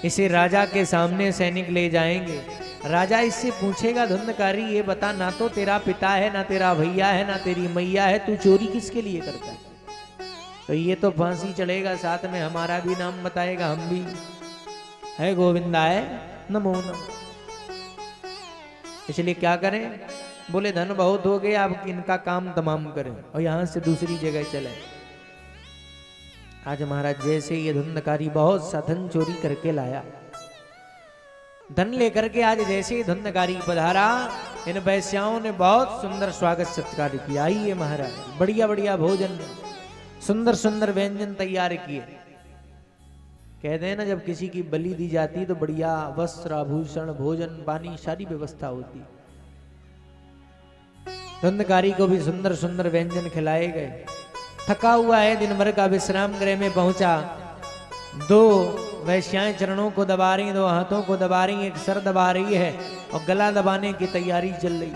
इसे राजा के सामने सैनिक ले जाएंगे। राजा इससे पूछेगा, धुंधकारी ये बता, ना तो तेरा पिता है, ना तेरा भैया है, ना तेरी मैया है, तू चोरी किसके लिए करता है? तो ये तो फांसी चढ़ेगा, साथ में हमारा भी नाम बताएगा, हम भी है गोविंदाय नमो नमः। इसलिए क्या करें? बोले धन बहुत हो गए, अब इनका काम तमाम करें और यहां से दूसरी जगह चले। आज महाराज जैसे ये धुंधकारी बहुत सा धन चोरी करके लाया, धन लेकर के आज जैसे ही धुंधकारी पधारा, इन वैश्याओं ने बहुत सुंदर स्वागत सत्कार किया। आइए महाराज, बढ़िया बढ़िया भोजन, सुंदर सुंदर व्यंजन तैयार किए। कहते हैं ना, जब किसी की बलि दी जाती तो बढ़िया वस्त्र आभूषण भोजन पानी सारी व्यवस्था होती। धुंधकारी को भी सुंदर सुंदर व्यंजन खिलाए गए। थका हुआ है, दिन भर का विश्राम गृह में पहुंचा। 2 वैश्याएं चरणों को दबा रही, 2 हाथों को दबा रही, एक सर दबा रही है और गला दबाने की तैयारी चल रही।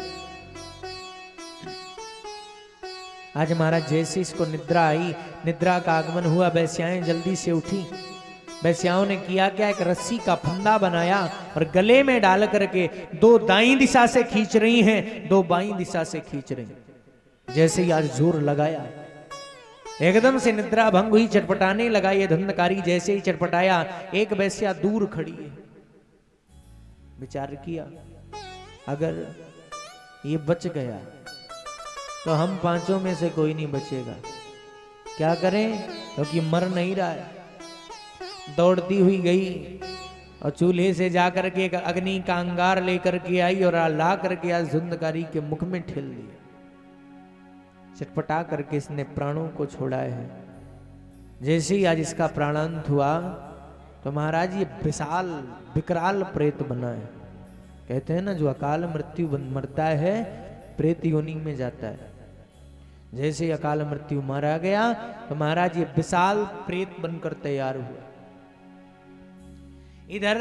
आज महाराज जैसे इसको निद्रा आई, निद्रा का आगमन हुआ, वैश्याएं जल्दी से उठी। वैश्याओं ने किया क्या, एक रस्सी का फंदा बनाया और गले में डाल करके 2 दाईं दिशा से खींच रही हैं, 2 बाईं दिशा से खींच रही। जैसे ही आज जोर लगाया, एकदम से निद्रा भंग हुई, चटपटाने लगा ये धुंधकारी। जैसे ही चटपटाया, एक वैश्या दूर खड़ी है। विचार किया, अगर ये बच गया तो हम 5 में से कोई नहीं बचेगा। क्या करें, क्योंकि मर नहीं रहा है। दौड़ती हुई गई और चूल्हे से जाकर के एक अग्नि का अंगार लेकर के आई और ला करके आज धुंधकारी के मुख में ठेल दिया। चटपटा करके इसने प्राणों को छोड़ा है। जैसे ही आज इसका प्राणांत हुआ तो महाराज ये विशाल विकराल प्रेत बना है। कहते हैं ना, जो अकाल मृत्यु मरता है प्रेत योनि में जाता है। जैसे ही अकाल मृत्यु मारा गया तो महाराज ये विशाल प्रेत बनकर तैयार हुआ। इधर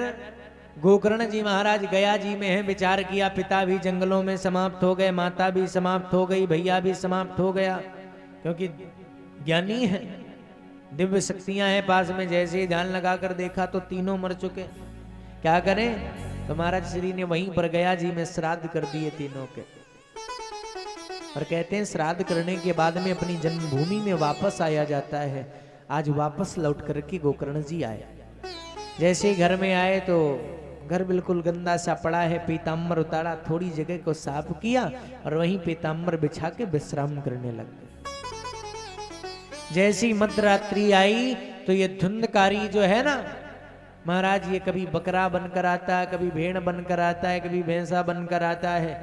गोकर्ण जी महाराज गया जी में है। विचार किया, पिता भी जंगलों में समाप्त हो गए, माता भी समाप्त हो गई, भैया भी समाप्त हो गया, क्योंकि ज्ञानी है, दिव्य शक्तियां हैं पास में। जैसे ही ध्यान लगाकर देखा तो तीनों मर चुके। क्या करें? तो महाराज श्री ने वहीं पर गया जी में श्राद्ध कर दिए तीनों के। और कहते हैं श्राद्ध करने के बाद में अपनी जन्मभूमि में वापस आया जाता है। आज वापस लौट करके गोकर्ण जी आए। जैसे ही घर में आए तो घर बिल्कुल गंदा सा पड़ा है। पीताम्बर उतारा, थोड़ी जगह को साफ किया और वहीं पीताम्बर बिछा के विश्राम करने लग गए। जैसी मध्यरात्रि आई तो ये धुंधकारी जो है ना महाराज, ये कभी बकरा बनकर आता है, कभी भेड़ बनकर आता है, कभी भैंसा बनकर आता है।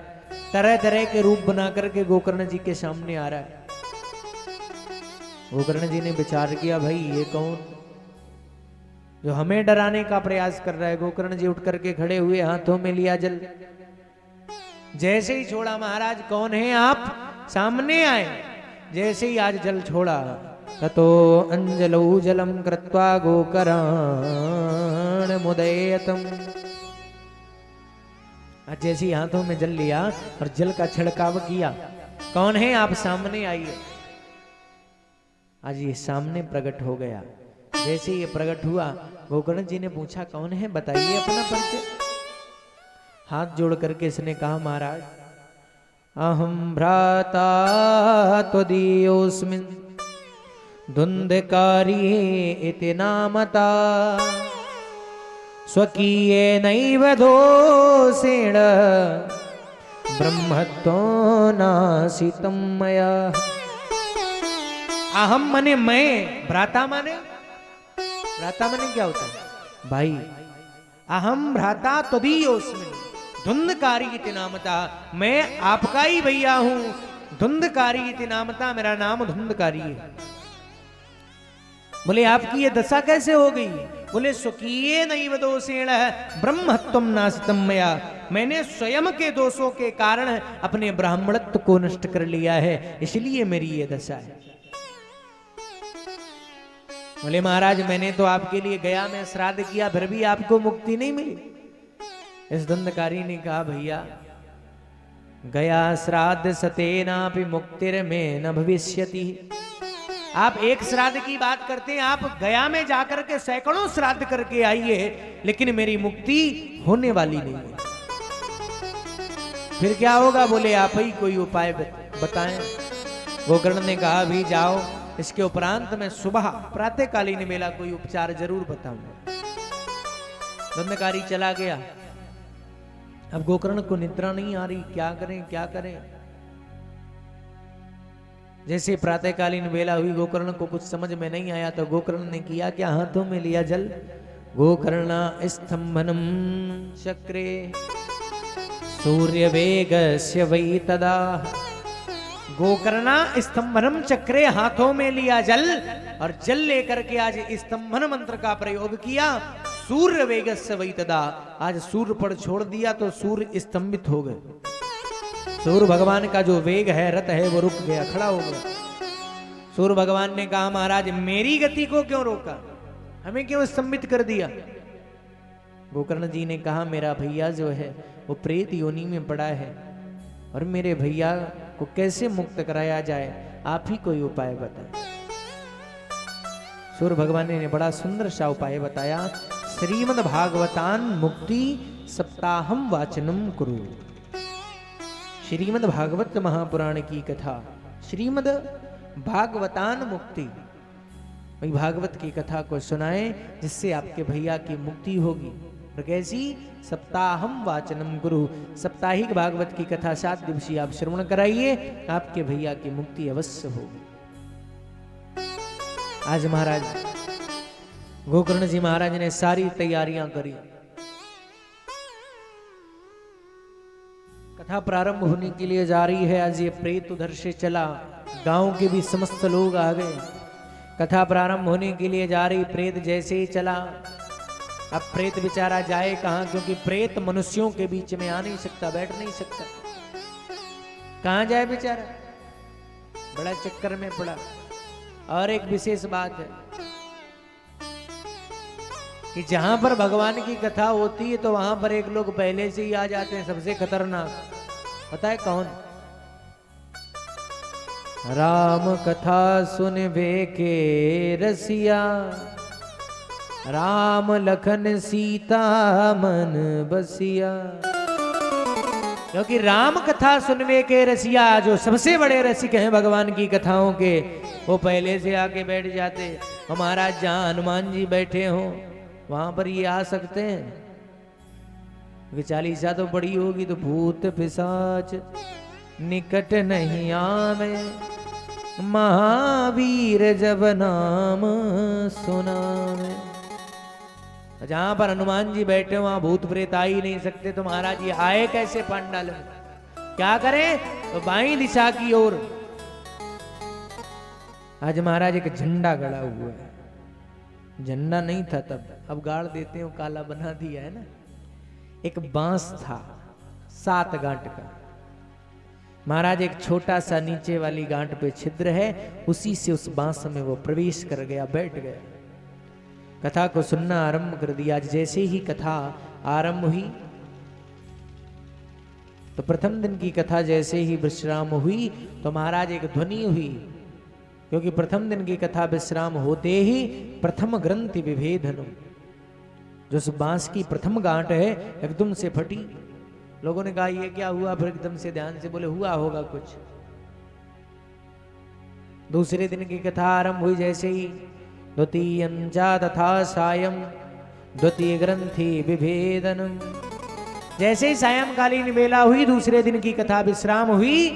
तरह तरह के रूप बना करके गोकर्ण जी के सामने आ रहा है। गोकर्ण जी ने विचार किया, भाई ये कौन जो हमें डराने का प्रयास कर रहा है। गोकर्ण जी उठ करके खड़े हुए, हाथों में लिया जल। जैसे ही छोड़ा, महाराज कौन है आप? सामने आए। जैसे ही आज जल छोड़ा, ततो अंजलौ जलम कृत्वा गोकर्ण मुदयतम। आज जैसे ही हाथों में जल लिया और जल का छिड़काव किया, कौन है आप? सामने आइए। आज ये सामने प्रकट हो गया। जैसे ये प्रकट हुआ, गोकर्ण जी ने पूछा, कौन है बताइए अपना परिचय। हाथ जोड़ करके इसने कहा, महाराज अहम भ्राता त्वदीयोऽस्मिन् धुंधकारी इति नामता स्वकीये नैव दोषेण ब्रह्मत्व नासितम मया। अहम माने मैं, भ्राता माने क्या होता है भाई? अहम भ्राता त्वदीयोऽस्मि धुंधकारी इति नामता, मैं आपका ही भैया हूं। धुंधकारी इति नामता, मेरा नाम धुंधकारी है। बोले आपकी ये दशा कैसे हो गई? बोले स्वकीये नैव दोषेण ब्रह्मत्वं नासितम मया, मैंने स्वयं के दोषों के कारण अपने ब्राह्मणत्व को नष्ट कर लिया है, इसलिए मेरी ये दशा है। बोले महाराज मैंने तो आपके लिए गया में श्राद्ध किया, फिर भी आपको मुक्ति नहीं मिली। इस धुंधकारी ने कहा भैया गया श्राद्ध सतेनापि मुक्तिर्मे न भविष्यति। आप एक श्राद्ध की बात करते हैं, आप गया में जाकर के सैकड़ों श्राद्ध करके आइए, लेकिन मेरी मुक्ति होने वाली नहीं है। फिर क्या होगा? बोले आप ही कोई उपाय बताएं। गोकर्ण ने कहा भी जाओ, इसके उपरांत मैं सुबह प्रातःकालीन वेला कोई उपचार जरूर बताऊंगा। धुंधकारी चला गया। अब गोकर्ण को निद्रा नहीं आ रही, क्या करें क्या करें। जैसे प्रातःकालीन वेला हुई, गोकर्ण को कुछ समझ में नहीं आया, तो गोकर्ण ने किया क्या? हाथों में लिया जल। गोकर्णा स्तंभनम चक्रे सूर्य वेगस्य वै तदा। गोकर्णा स्तंभनम चक्रे, हाथों में लिया जल और जल लेकर के आज स्तंभन मंत्र का प्रयोग किया। सूर्य वेगस्य वै तदा, आज सूर्य पर छोड़ दिया तो सूर्य स्तंभित हो गए। सूर्य भगवान का जो वेग है, रथ है, वो रुक गया, खड़ा हो गया। सूर्य भगवान ने कहा महाराज मेरी गति को क्यों रोका, हमें क्यों स्तंभित कर दिया? गोकर्ण जी ने कहा मेरा भैया जो है वो प्रेत योनि में पड़ा है, और मेरे भैया को कैसे मुक्त कराया जाए, आप ही कोई उपाय बताएं। सूर्य भगवान ने बड़ा सुंदर सा उपाय बताया। श्रीमद् भागवतान मुक्ति सप्ताहम वाचनम कुरु। श्रीमद् भागवत महापुराण की कथा, श्रीमद् भागवतान मुक्ति, वही भागवत की कथा को सुनाएं जिससे आपके भैया की मुक्ति होगी। और कैसी? सप्ताहम वाचनम गुरु, साप्ताहिक भागवत की कथा 7 दिवसीय आप श्रवण कराइए, आपके भैया की मुक्ति अवश्य होगी। आज महाराज गोकर्ण जी महाराज ने सारी तैयारियां करी। कथा प्रारंभ होने के लिए जा रही है। आज ये प्रेत उधर से चला, गांव के भी समस्त लोग आ गए। कथा प्रारंभ होने के लिए जा रही, प्रेत जैसे ही चला। अब प्रेत बेचारा जाए कहां, क्योंकि प्रेत मनुष्यों के बीच में आ नहीं सकता, बैठ नहीं सकता, कहां जाए बेचारा, बड़ा चक्कर में पड़ा। और एक विशेष बात है कि जहां पर भगवान की कथा होती है तो वहां पर एक लोग पहले से ही आ जाते हैं, सबसे खतरनाक। पता है कौन? राम कथा सुनबे के रसिया, राम लखन सीता मन बसिया। क्योंकि राम कथा सुनवे के रसिया, जो सबसे बड़े रसिक हैं भगवान की कथाओं के, वो पहले से आके बैठ जाते। और महाराज जहां हनुमान जी बैठे हों वहां पर ये आ सकते हैं, क्योंकि 40 तो बड़ी होगी तो भूत पिशाच निकट नहीं आवे, महावीर जब नाम सुनावे। जहां पर हनुमान जी बैठे वहां भूत प्रेत आ ही नहीं सकते, तो महाराज ये आए कैसे पांडाल में? क्या करें? तो बाईं दिशा की ओर आज महाराज एक झंडा गड़ा हुआ है। झंडा नहीं था तब, अब गाड़ देते हो, काला बना दिया है ना। एक बांस था 7 गांठ का। महाराज एक छोटा सा नीचे वाली गांठ पे छिद्र है, उसी से उस बांस में वो प्रवेश कर गया, बैठ गया। कथा को सुनना आरंभ कर दिया। जैसे ही कथा आरंभ हुई तो प्रथम दिन की कथा जैसे ही विश्राम हुई तो महाराज एक ध्वनि हुई, क्योंकि प्रथम दिन की कथा विश्राम होते ही प्रथम ग्रंथि विभेदन, जो उस बांस की प्रथम गांठ है एकदम से फटी। लोगों ने कहा ये क्या हुआ? फिर एकदम से ध्यान से बोले हुआ होगा कुछ। दूसरे दिन की कथा आरंभ हुई जैसे ही, द्वितीयं च तथा सायं द्वितीय ग्रंथि विभेदनम। जैसे ही सायंकालीन बेला हुई, दूसरे दिन की कथा विश्राम हुई,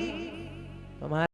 तो